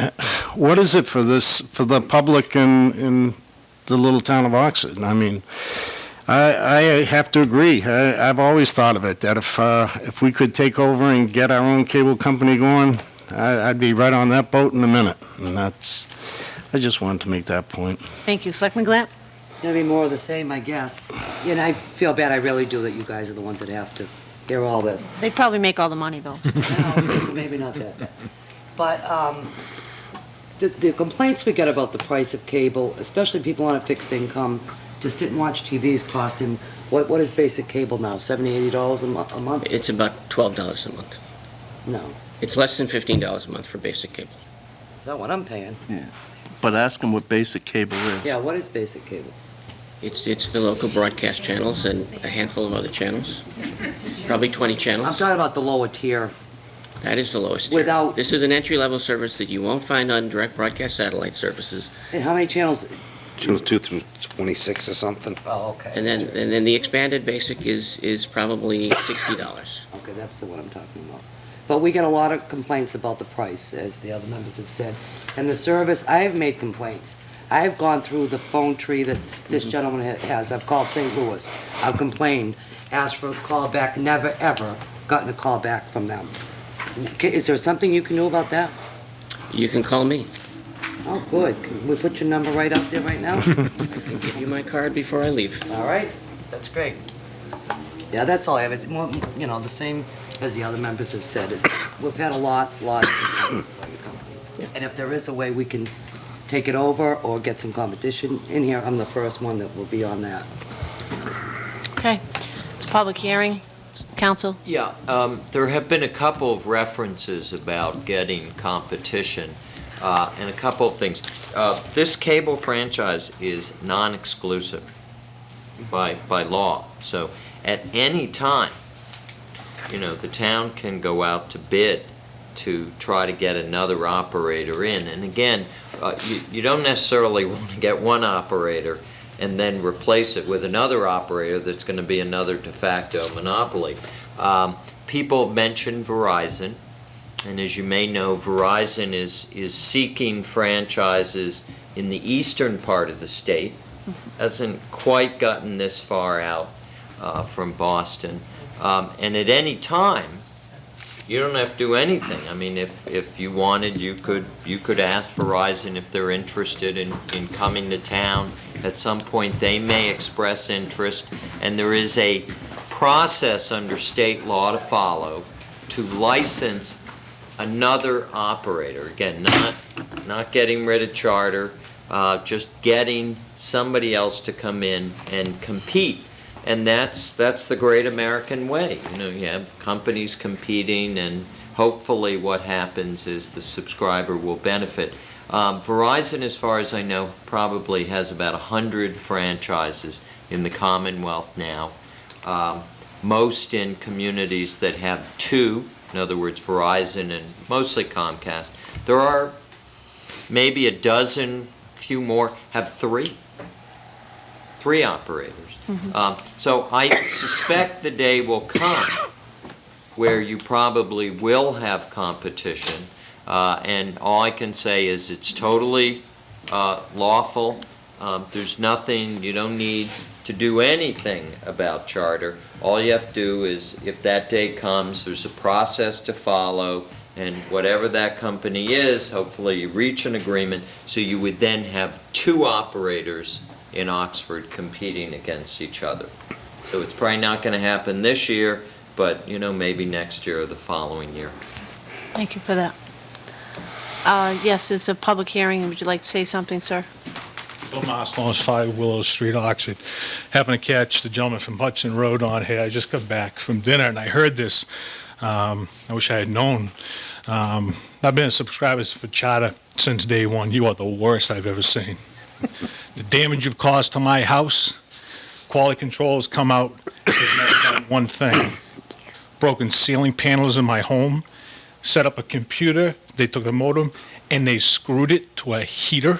what is it for the public in the little town of Oxford? I mean, I have to agree. I've always thought of it, that if we could take over and get our own cable company going, I'd be right on that boat in a minute. And I just wanted to make that point. Thank you. Selectman Glant? It's gonna be more of the same, I guess. And I feel bad, I really do, that you guys are the ones that have to hear all this. They probably make all the money, though. So maybe not that bad. But, the complaints we get about the price of cable, especially people on a fixed income, to sit and watch TV is costing, what is basic cable now, $70, $80 a month? It's about $12 a month. No, It's less than $15 a month for basic cable. is that what I'm paying? But ask them what basic cable is. Yeah, what is basic cable? It's the local broadcast channels and a handful of other channels. Probably 20 I'm channels. talking about the lower tier. That is the lowest tier. Without- This is an entry-level service that you won't find on direct broadcast satellite services. And how many channels? Channel 2 through 26 or something. Oh, okay. And then the expanded basic is probably $60. Okay, that's the one I'm talking about. But we get a lot of complaints about the price, as the other members have said. And the service, I have made complaints. I have gone through the phone tree that this gentleman has. I've called St. Louis. I've complained, asked for a call back, never, ever gotten a call back from them. Is there something you can do about that? You can call me. Oh, good. Can we put your number right up there right now? I can give you my card before I leave. All right, that's great. Yeah, that's all I have. It's more, you know, the same as the other members have said. We've had a lot of complaints about your company. And if there is a way we can take it over or get some competition in here, I'm the first one that will be on that. Okay. It's a public hearing. Council? Yeah, there have been a couple of references about getting competition, and a couple of things. This cable franchise is non-exclusive by law, so at any time, the town can go out to bid to try to get another operator in. And again, you don't necessarily want to get one operator and then replace it with another operator that's going to be another de facto monopoly. People mention Verizon, and as you may know, Verizon is seeking franchises in the eastern part of the state. Hasn't quite gotten this far out from Boston. And at any time, you don't have to do anything. I mean, if you wanted, you could ask Verizon if they're interested in coming to town. At some point, they may express interest, and there is a process under state law to follow to license another operator. Again, not getting rid of charter, just getting somebody else to come in and compete. And that's the great American way. You have companies competing, and hopefully what happens is the subscriber will benefit. Verizon, as far as I know, probably has about 100 franchises in the Commonwealth now, most in communities that have two, in other words, Verizon and mostly Comcast. There are maybe a dozen, few more, have three. 3 operators. So I suspect the day will come where you probably will have competition, and all I can say is it's totally lawful. There's nothing, you don't need to do anything about charter. All you have to do is, if that day comes, there's a process to follow, and whatever that company is, hopefully you reach an agreement, so you would then have 2 operators in Oxford competing against each other. So it's probably not going to happen this year, but, maybe next year or the following year. Thank you for that. Yes, it's a public hearing. Would you like to say something, sir? Bill Maslow's 5 Willow Street, Oxford. Happened to catch the gentleman from Hudson Road on here. I just got back from dinner and I heard this. I wish I had known. I've been a subscriber for Charter since day one. You are the worst I've ever seen. The damage you've caused to my house, quality control has come out, they've never done one thing. Broken ceiling panels in my home, set up a computer, they took the modem, and they screwed it to a heater.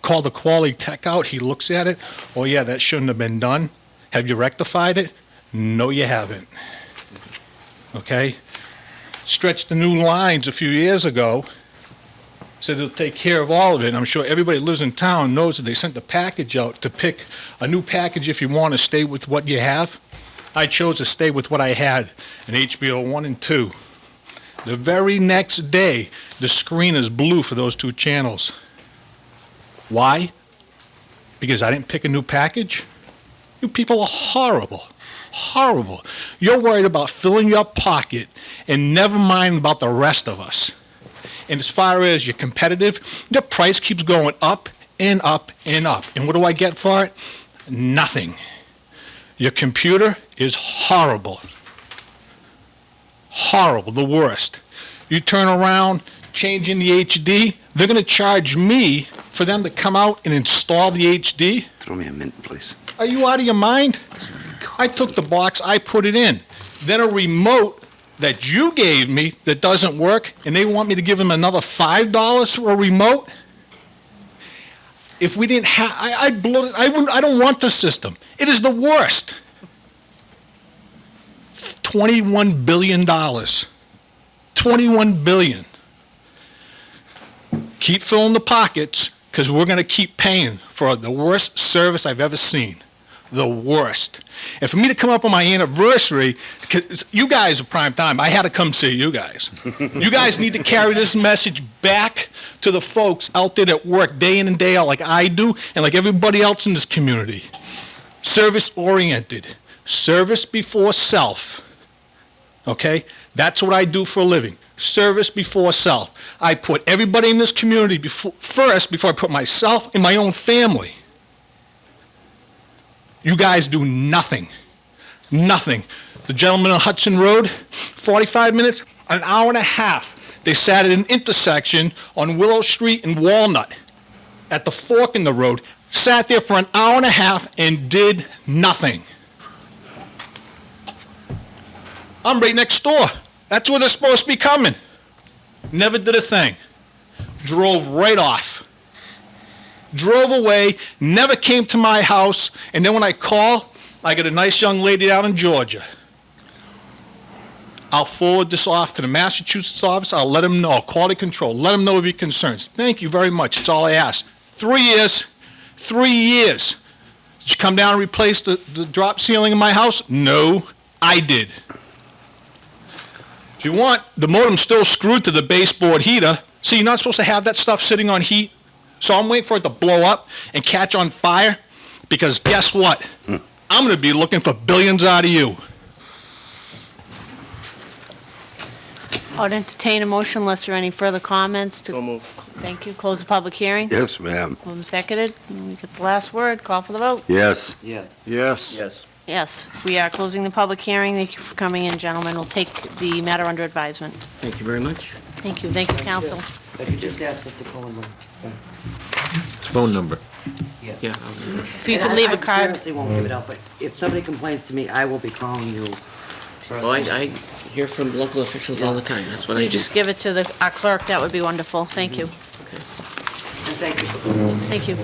Called the quality tech out, he looks at it, oh yeah, that shouldn't have been done. Have you rectified it? No, you haven't. Okay? Stretched the new lines a few years ago, said it'll take care of all of it. And I'm sure everybody who lives in town knows that they sent the package out to pick a new package if you want to stay with what you have. I chose to stay with what I had, an HBO 1 and 2. The very next day, the screen is blue for those 2 channels. Why? Because I didn't pick a new package? You people are horrible. Horrible. You're worried about filling your pocket and never mind about the rest of us. And as far as you're competitive, your price keeps going up and up and up. And what do I get for it? Nothing. Your computer is horrible. Horrible, the worst. You turn around, changing the HD, they're going to charge me for them to come out and install the HD? Throw me a mint, please. Are you out of your mind? I took the box, I put it in. Then a remote that you gave me that doesn't work, and they want me to give them another $5 for a remote? If we didn't have, I'd blow it. I don't want the system. It is the worst. It's $21 billion. $21 billion. Keep filling the pockets, because we're going to keep paying for the worst service I've ever seen. The worst. And for me to come up on my anniversary, because you guys are prime time, I had to come see you guys. You guys need to carry this message back to the folks out there that work day in and day out like I do and like everybody else in this community. Service-oriented. Service before self. Okay? That's what I do for a living. Service before self. I put everybody in this community first before I put myself and my own family. You guys do nothing. Nothing. The gentleman on Hudson Road, 45 minutes, an hour and a half. They sat at an intersection on Willow Street and Walnut at the fork in the road, sat there for an hour and a half and did nothing. I'm right next door. That's where they're supposed to be coming. Never did a thing. Drove right off. Drove away, never came to my house, and then when I call, I get a nice young lady out in Georgia. I'll forward this off to the Massachusetts office. I'll let them know, quality control, let them know of your concerns. Thank you very much. That's all I ask. 3 years. 3 years. Did you come down and replace the drop ceiling in my house? No, I did. If you want, the modem's still screwed to the baseboard heater, so you're not supposed to have that stuff sitting on heat. So I'm waiting for it to blow up and catch on fire, because guess what? I'm going to be looking for billions out of you. I'd entertain a motion unless there are any further comments. So moved. Thank you. Close the public hearing. Yes, ma'am. Moved and seconded. We get the last word. Call for the vote. Yes. Yes. Yes. Yes. Yes, we are closing the public hearing. Thank you for coming in, gentlemen. We'll take the matter under advisement. Thank you very much. Thank you. Thank you, council. If you just ask us to call him. His phone number. Yeah. If you And could leave a I card. seriously won't give it out, but if somebody complains to me, I will be calling you Well, I hear from local officials all the time. That's what I You do. just give it to our clerk, that would be wonderful. Thank you. and thank you for calling. Thank you.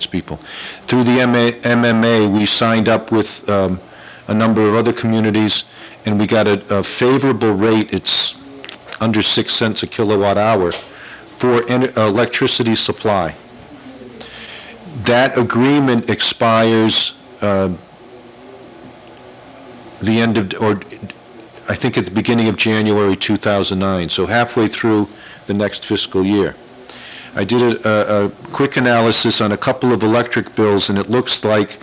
people. Through the MMA, we signed up with a number of other communities, and we got a favorable rate. It's under 6 cents a kilowatt hour for electricity supply. That agreement expires the end of, or I think at the beginning of January 2009, so halfway through the next fiscal year. I did a quick analysis on a couple of electric bills, and it looks like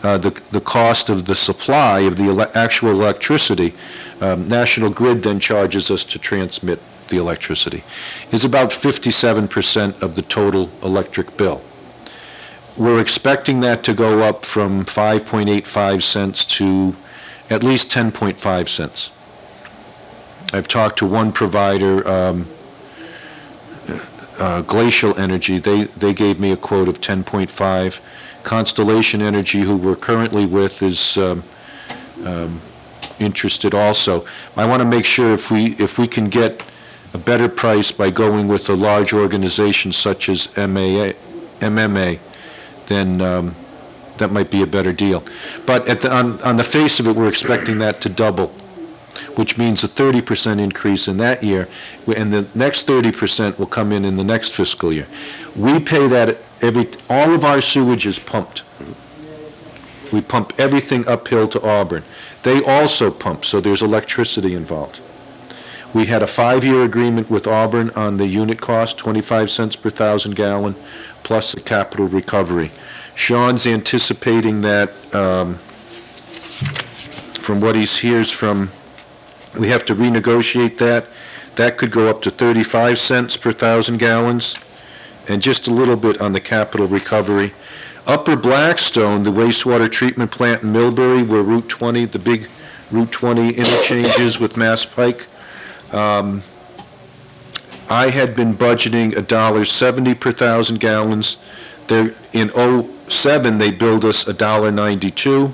the cost of the supply of the actual electricity, National Grid then charges us to transmit the electricity, is about 57% of the total electric bill. We're expecting that to go up from 5.85 cents to at least 10.5 cents. I've talked to one provider, Glacial Energy. They gave me a quote of 10.5. Constellation Energy, who we're currently with, is interested also. I want to make sure if we can get a better price by going with a large organization such as MMA, then that might be a better deal. But on the face of it, we're expecting that to double, which means a 30% increase in that year, and the next 30% will come in the next fiscal year. We pay that all of our sewage is pumped. We pump everything uphill to Auburn. They also pump, so there's electricity involved. We had a 5-year agreement with Auburn on the unit cost, 25 cents per 1,000 gallon, plus the capital recovery. Sean's anticipating that, from what he hears from, we have to renegotiate that. That could go up to 35 cents per 1,000 gallons, and just a little bit on the capital recovery. Upper Blackstone, the wastewater treatment plant in Millbury, where Route 20, the big Route 20 interchanges with Mass Pike, I had been budgeting $1.70 per 1,000 gallons. In '07, they billed us $1.92,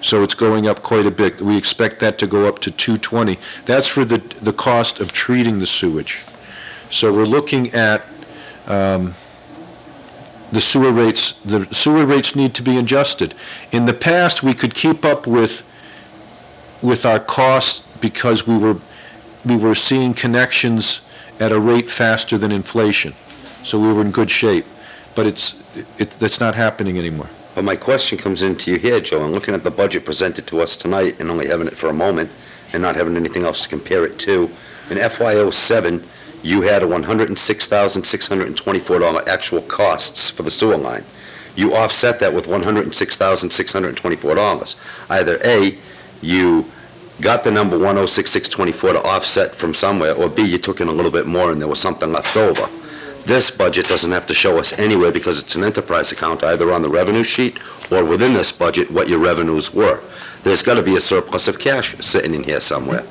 so it's going up quite a bit. We expect that to go up to $2.20. That's for the cost of treating the sewage. So we're looking at the sewer rates. The sewer rates need to be adjusted. In the past, we could keep up with our costs because we were seeing connections at a rate faster than inflation, so we were in good shape. But that's not happening anymore. But my question comes into you here, Joe, and looking at the budget presented to us tonight and only having it for a moment and not having anything else to compare it to, in FY07, you had a $106,624 actual costs for the sewer line. You offset that with $106,624. Either A, you got the number 106,624 to offset from somewhere, or B, you took in a little bit more and there was something left over. This budget doesn't have to show us anywhere because it's an enterprise account, either on the revenue sheet or within this budget what your revenues were. There's got to be a surplus of cash sitting in here somewhere.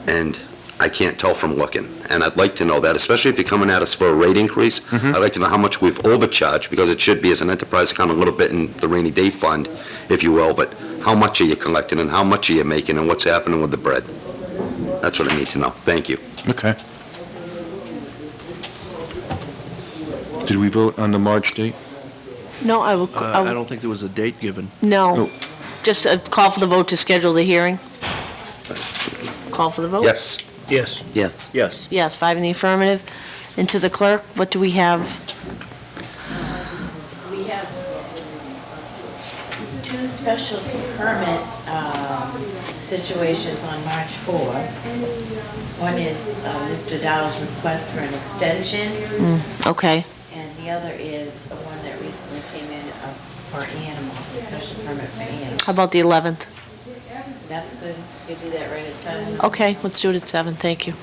And I can't tell from looking. And I'd like to know that, especially if you're coming at us for a rate increase. I'd like to know how much we've overcharged, because it should be as an enterprise account a little bit in the rainy day fund, if you will, but how much are you collecting and how much are you making and what's happening with the bread? That's what I need to know. Thank you. Okay. Did we vote on the March date? No, I will, I don't think there was a date given. no. Just a call for the vote to schedule the hearing. Call for the vote? Yes. Yes. Yes. Yes. Yes, 5 in the affirmative. And to the clerk, what do we have? We have 2 special permit situations on March 4th. One is Mr. Dow's request for an extension, Okay, and the other is one that recently came in for animals, a special permit for animals. how about the 11th? That's good. You do that right at 7? Okay, let's do it at 7, thank you.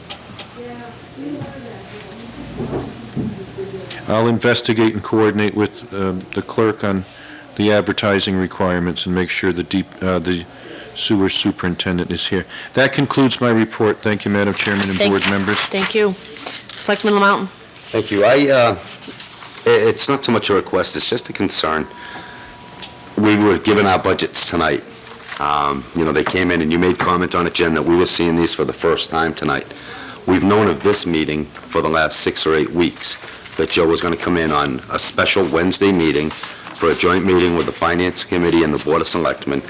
I'll investigate and coordinate with the clerk on the advertising requirements and make sure the sewer superintendent is here. That concludes my report. Thank you, Madam Chairman and board members. Thank you. Selectman Mountain? Thank you. It's not so much a request, it's just a concern. We were given our budgets tonight. They came in and you made comment on it, Jen, that we were seeing these for the first time tonight. We've known of this meeting for the last 6 or 8 weeks. that Joe was going to come in on a special Wednesday meeting for a joint meeting with the Finance Committee and the Board of Selectmen,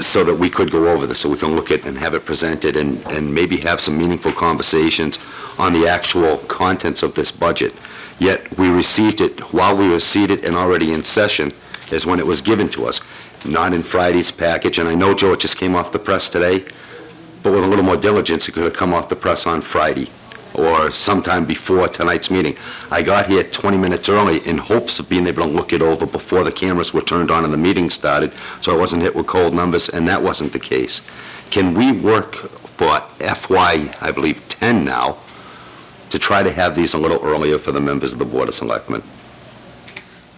so that we could go over this, so we can look at and have it presented and maybe have some meaningful conversations on the actual contents of this budget. Yet we received it while we were seated and already in session is when it was given to us, not in Friday's package. And I know, Joe, it just came off the press today, but with a little more diligence, it could have come off the press on Friday or sometime before tonight's meeting. I got here 20 minutes early in hopes of being able to look it over before the cameras were turned on and the meeting started, so I wasn't hit with cold numbers, and that wasn't the case. Can we work for FY, I believe, 10 now, to try to have these a little earlier for the members of the Board of Selectmen?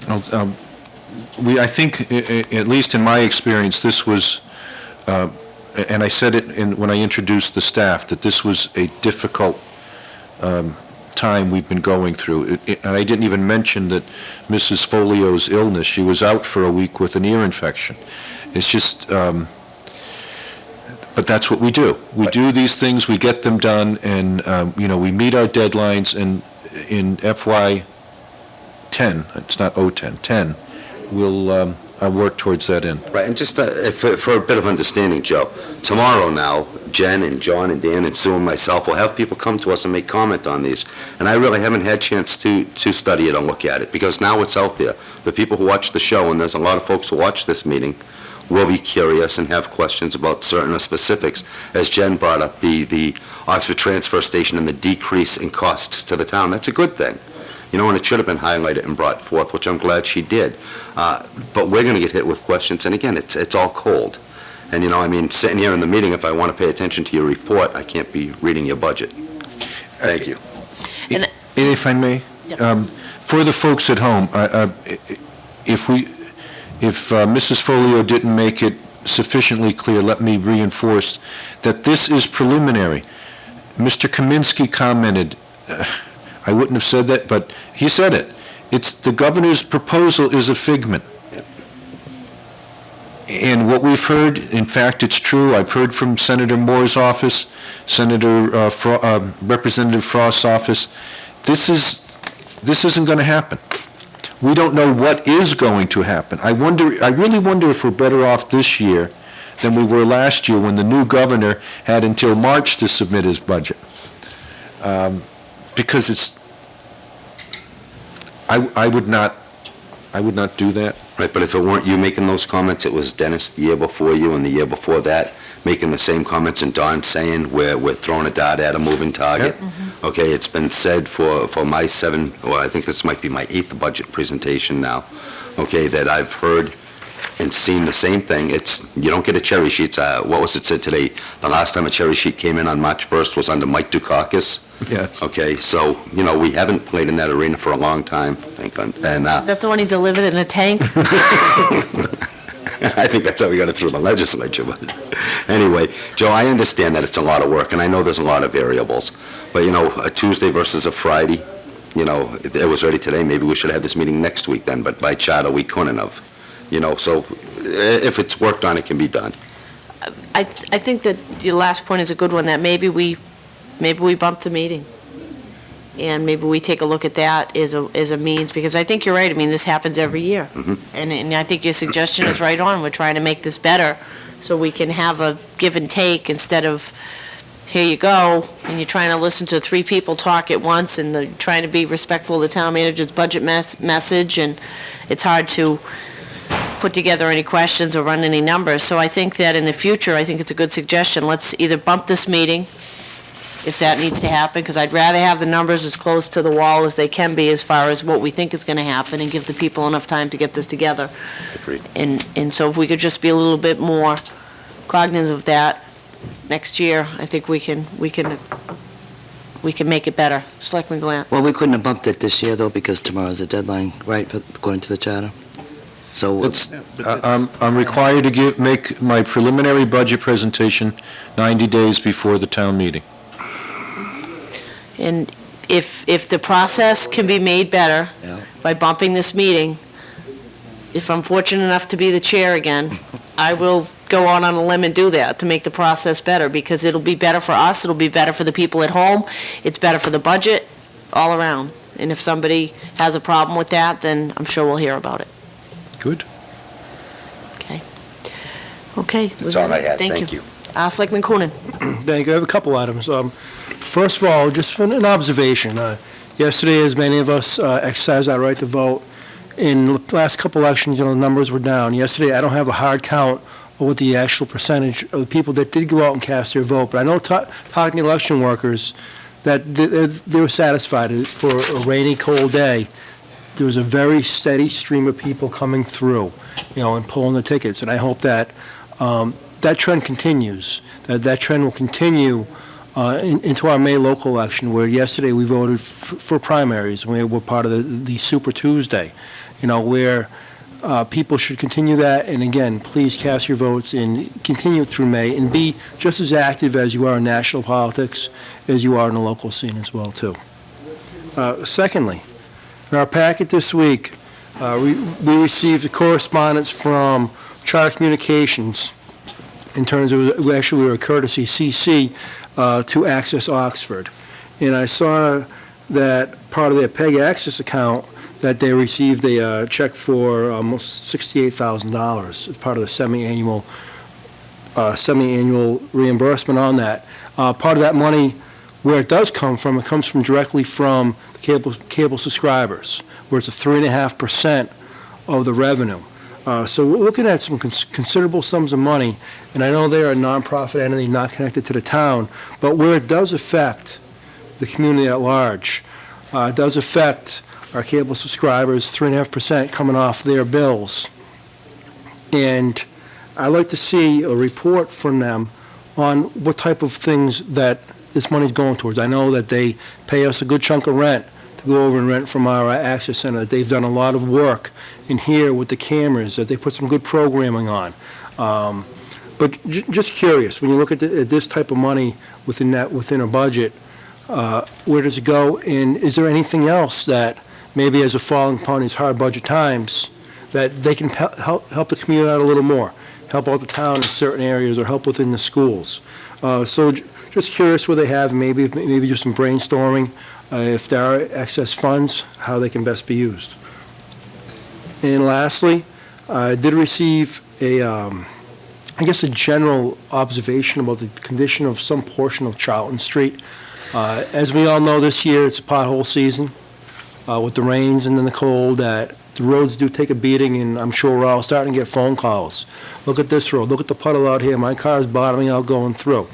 I think, at least in my experience, this was, and I said it when I introduced the staff, that this was a difficult time we've been going through. And I didn't even mention that Mrs. Folio's illness. She was out for a week with an ear infection. It's just, but that's what we do. We do these things, we get them done, and, we meet our deadlines, and in FY 10, it's not 010, 10, we'll work towards that end. Right, and just for a bit of understanding, Joe, tomorrow now, Jen and John and Dan and Sue and myself will have people come to us and make comment on these. And I really haven't had a chance to study it and look at it, because now it's out there. The people who watch the show, and there's a lot of folks who watch this meeting, will be curious and have questions about certain specifics. As Jen brought up, the Oxford Transfer Station and the decrease in costs to the town, that's a good thing. And it should have been highlighted and brought forth, which I'm glad she did. But we're going to get hit with questions, and again, it's all cold. And, sitting here in the meeting, if I want to pay attention to your report, I can't be reading your budget. Thank you. And- If I may, for the folks at home, if Mrs. Folio didn't make it sufficiently clear, let me reinforce that this is preliminary. Mr. Kaminsky commented, I wouldn't have said that, but he said it. It's the governor's proposal is a figment. And what we've heard, in fact, it's true. I've heard from Senator Moore's office, Representative Frost's office. This isn't going to happen. We don't know what is going to happen. I really wonder if we're better off this year than we were last year, when the new governor had until March to submit his budget. Because I would not do that. Right, but if it weren't you making those comments, it was Dennis the year before you and the year before that, making the same comments, and Don saying we're throwing a dart at a moving target. Yep. Okay, it's been said for my I think this might be my 8th budget presentation now, okay, that I've heard and seen the same thing. You don't get a cherry sheet. What was it said today? The last time a cherry sheet came in on March 1st was under Mike Dukakis. Yes. Okay, so, we haven't played in that arena for a long time, thank God. And Is that the one he delivered in a tank? I think that's how we got it through the legislature, but anyway, Joe, I understand that it's a lot of work, and I know there's a lot of variables, but, a Tuesday versus a Friday, it was ready today, maybe we should have this meeting next week then, but by charter, we couldn't have, so if it's worked on, it can be done. I think that your last point is a good one, that maybe we bump the meeting. And maybe we take a look at that as a means, because I think you're right. this happens every year. Mhm. And I think your suggestion is right on. We're trying to make this better so we can have a give and take instead of, here you go, and you're trying to listen to 3 people talk at once, and they're trying to be respectful of the town manager's budget message, and it's hard to put together any questions or run any numbers. So I think that in the future, I think it's a good suggestion. Let's either bump this meeting, if that needs to happen, because I'd rather have the numbers as close to the wall as they can be as far as what we think is going to happen, and give the people enough time to get this together. Agreed. And so if we could just be a little bit more cognizant of that next year, I think we can make it better. Selectman Glant? Well, we couldn't have bumped it this year, though, because tomorrow's the deadline, right, according to the charter? So I'm required to make my preliminary budget presentation 90 days before the town meeting. And if the process can be made better Yeah. by bumping this meeting, if I'm fortunate enough to be the chair again, I will go on a limb and do that to make the process better, because it'll be better for us, it'll be better for the people at home, it's better for the budget, all around. And if somebody has a problem with that, then I'm sure we'll hear about it. Good. Okay. Okay. That's all I had. Thank you. Selectman Coonan. Thank you. I have a couple items. First of all, just an observation. Yesterday, as many of us exercised our right to vote, in the last couple elections, the numbers were down. Yesterday, I don't have a hard count of what the actual percentage of the people that did go out and cast their vote, but I know talking to election workers that they were satisfied. For a rainy, cold day, there was a very steady stream of people coming through, and pulling the tickets, and I hope that that trend continues, that trend will continue into our May local election, where yesterday we voted for primaries. We were part of the Super Tuesday, where people should continue that. And again, please cast your votes and continue through May, and be just as active as you are in national politics as you are in the local scene as well, too. Secondly, in our packet this week, we received a correspondence from Charter Communications in terms of, actually, we were a courtesy CC to Access Oxford. And I saw that part of their PEG Access account, that they received a check for almost $68,000 as part of the semi-annual reimbursement on that. Part of that money, where it does come from, it comes from directly from the cable subscribers, where it's a 3.5% of the revenue. So we're looking at some considerable sums of money, and I know they're a nonprofit entity not connected to the town, but where it does affect the community at large, it does affect our cable subscribers, 3.5% coming off their bills. And I'd like to see a report from them on what type of things that this money's going towards. I know that they pay us a good chunk of rent to go over and rent from our access center, that they've done a lot of work in here with the cameras, that they put some good programming on. But just curious, when you look at this type of money within a budget, where does it go? And is there anything else that maybe as a falling upon these hard budget times, that they can help the community out a little more, help out the town in certain areas, or help within the schools? So just curious where they have, maybe just some brainstorming, if there are excess funds, how they can best be used. And lastly, I did receive a general observation about the condition of some portion of Charlton Street. As we all know, this year it's a pothole season. With the rains and then the cold, that the roads do take a beating, and I'm sure we're all starting to get phone calls. Look at this road, look at the puddle out here, my car's bottoming out going through.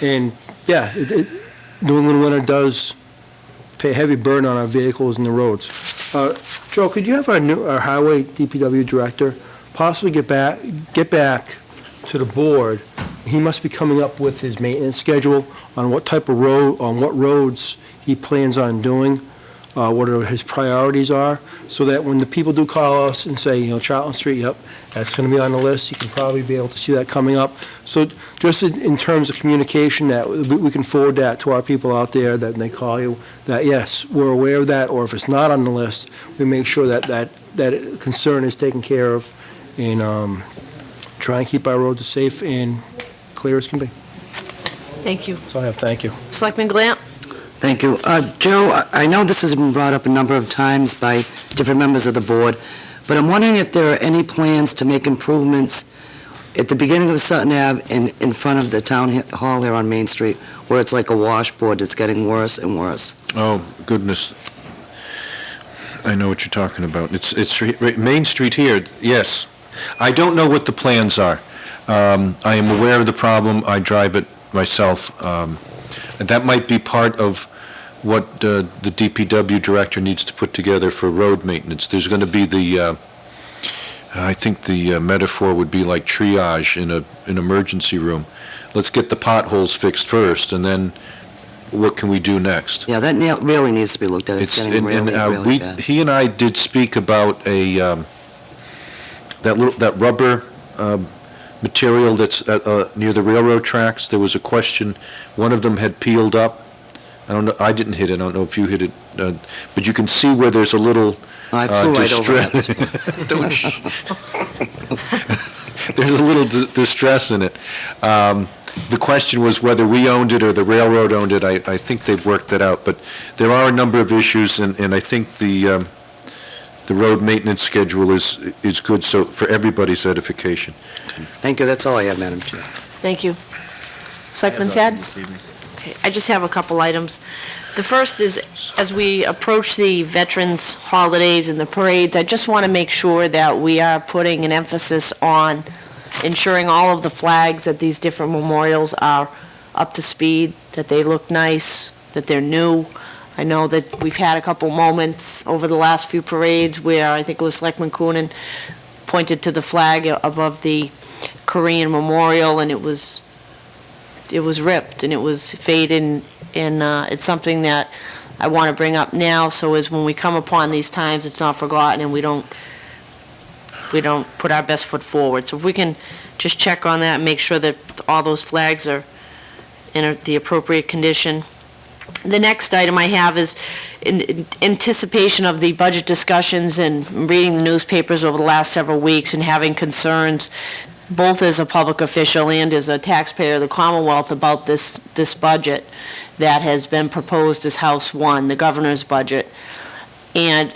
And yeah, New England winter does pay a heavy burden on our vehicles and the roads. Joe, could you have our highway DPW director possibly get back to the board? He must be coming up with his maintenance schedule on what type of road, on what roads he plans on doing, what his priorities are, so that when the people do call us and say, Charlton Street, yep, that's going to be on the list, you can probably be able to see that coming up. So just in terms of communication, that we can forward that to our people out there, that when they call you, that yes, we're aware of that, or if it's not on the list, we make sure that concern is taken care of, and try and keep our roads as safe and clear as can be. Thank you. That's all I have. Thank you. Selectman Glant. Thank you. Joe, I know this has been brought up a number of times by different members of the board, but I'm wondering if there are any plans to make improvements at the beginning of Sutton Ave and in front of the town hall here on Main Street, where it's like a washboard that's getting worse and worse. Oh, goodness. I know what you're talking about. It's Main Street here, yes. I don't know what the plans are. I am aware of the problem. I drive it myself. And that might be part of what the DPW director needs to put together for road maintenance. There's going to be I think the metaphor would be like triage in an emergency room. Let's get the potholes fixed first, and then what can we do next? Yeah, that really needs to be looked at. It's getting really bad. He and I did speak about that rubber material that's near the railroad tracks. There was a question. One of them had peeled up. I don't know. I didn't hit it. I don't know if you hit it, but you can see where there's a little I flew right over it. There's a little distress in it. The question was whether we owned it or the railroad owned it. I think they've worked that out, but there are a number of issues, and I think the road maintenance schedule is good, so for everybody's edification. Thank you, that's all I have, Madam Chair. Thank you. Selectman Sad? Okay, I just have a couple items. The first is, as we approach the veterans' holidays and the parades, I just want to make sure that we are putting an emphasis on ensuring all of the flags at these different memorials are up to speed, that they look nice, that they're new. I know that we've had a couple moments over the last few parades where I think it was Selectman Coonan pointed to the flag above the Korean memorial, and it was ripped and it was faded, and it's something that I want to bring up now, so as when we come upon these times, it's not forgotten and we don't put our best foot forward. So if we can just check on that and make sure that all those flags are in the appropriate condition. The next item I have is in anticipation of the budget discussions and reading the newspapers over the last several weeks and having concerns, both as a public official and as a taxpayer of the Commonwealth, about this budget that has been proposed as House 1, the governor's budget. And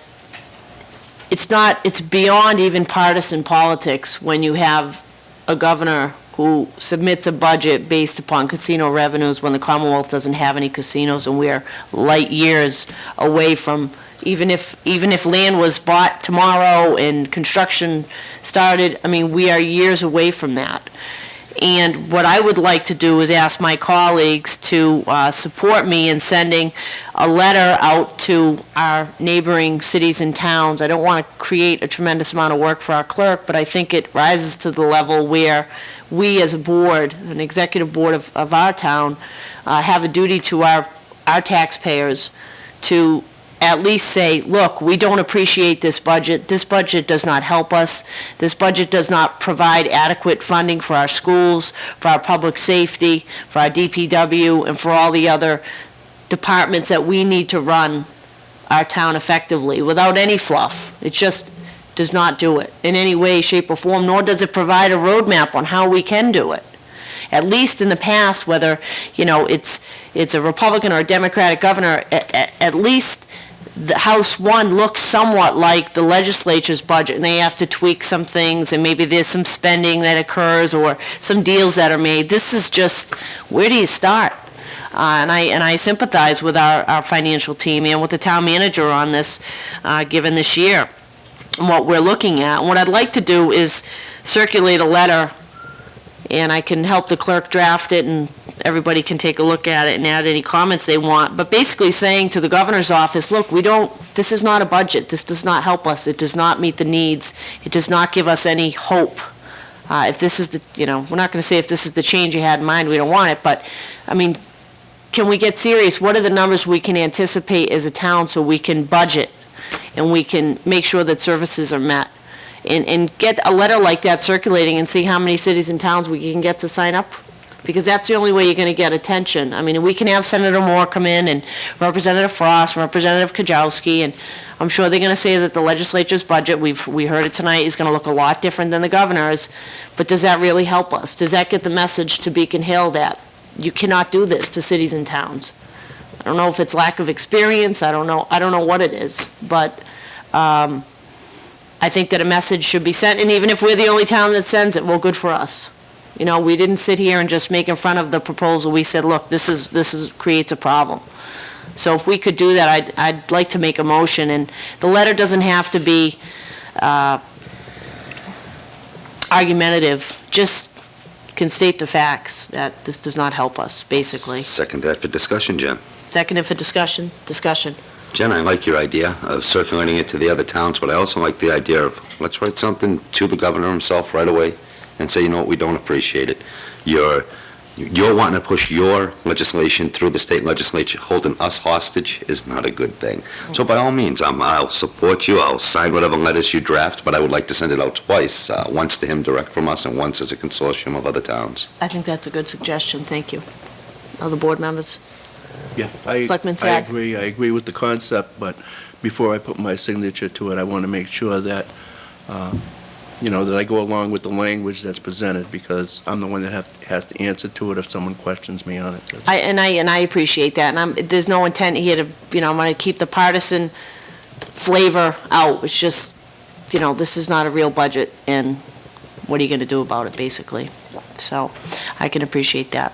it's beyond even partisan politics when you have a governor who submits a budget based upon casino revenues when the Commonwealth doesn't have any casinos, and we're light years away from, even if land was bought tomorrow and construction started, I mean, we are years away from that. And what I would like to do is ask my colleagues to support me in sending a letter out to our neighboring cities and towns. I don't want to create a tremendous amount of work for our clerk, but I think it rises to the level where we as a board, an executive board of our town, have a duty to our taxpayers to at least say, look, we don't appreciate this budget. This budget does not help us. This budget does not provide adequate funding for our schools, for our public safety, for our DPW, and for all the other departments that we need to run our town effectively without any fluff. It just does not do it in any way, shape, or form, nor does it provide a roadmap on how we can do it. At least in the past, whether, it's a Republican or a Democratic governor, at least the House 1 looks somewhat like the legislature's budget, and they have to tweak some things, and maybe there's some spending that occurs or some deals that are made. This is just, where do you start? And I sympathize with our financial team and with the town manager on this, given this year, and what we're looking at. And what I'd like to do is circulate a letter, and I can help the clerk draft it, and everybody can take a look at it and add any comments they want, but basically saying to the governor's office, look, this is not a budget. This does not help us. It does not meet the needs. It does not give us any hope. If this is we're not going to say if this is the change you had in mind, we don't want it, but, I mean, can we get serious? What are the numbers we can anticipate as a town so we can budget and we can make sure that services are met? And get a letter like that circulating and see how many cities and towns we can get to sign up, because that's the only way you're going to get attention. I mean, we can have Senator Moore come in and Representative Frost, Representative Kajowski, and I'm sure they're going to say that the legislature's budget, we heard it tonight, is going to look a lot different than the governor's, but does that really help us? Does that get the message to Beacon Hill that you cannot do this to cities and towns? I don't know if it's lack of experience, I don't know what it is, but I think that a message should be sent, and even if we're the only town that sends it, well, good for us. We didn't sit here and just make in front of the proposal. We said, look, this creates a problem. So if we could do that, I'd like to make a motion, and the letter doesn't have to be argumentative. Just can state the facts that this does not help us, basically. Second that for discussion, Jen. Seconded for discussion. Discussion. Jen, I like your idea of circulating it to the other towns, but I also like the idea of, let's write something to the governor himself right away and say, we don't appreciate it. You're wanting to push your legislation through the state legislature. Holding us hostage is not a good thing. So by all means, I'll support you. I'll sign whatever letters you draft, but I would like to send it out twice, once to him direct from us and once as a consortium of other towns. I think that's a good suggestion. Thank you. Other board members? Yeah, Selectman I Sad? agree. I agree with the concept, but before I put my signature to it, I want to make sure that that I go along with the language that's presented, because I'm the one that has to answer to it if someone questions me on it. I appreciate that, and there's no intent here to, I'm gonna keep the partisan flavor out. It's just, this is not a real budget, and what are you gonna do about it, basically? So, I can appreciate that.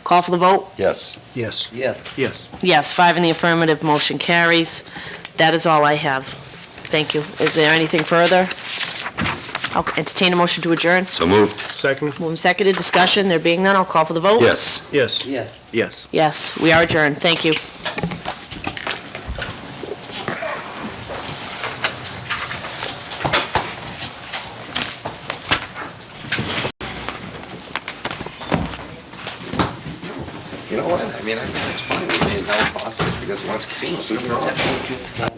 Call for the vote? Yes. Yes. Yes. Yes. Yes, 5 in the affirmative, motion carries. That is all I have. Thank you. Is there anything further? I'll entertain a motion to adjourn. So moved. Second? Moved and seconded, discussion, there being none, I'll call for the vote. Yes. Yes. Yes. Yes. Yes, we are adjourned. Thank you. You know what? I mean, I think it's fine. We made it held hostage because once casinos, we can all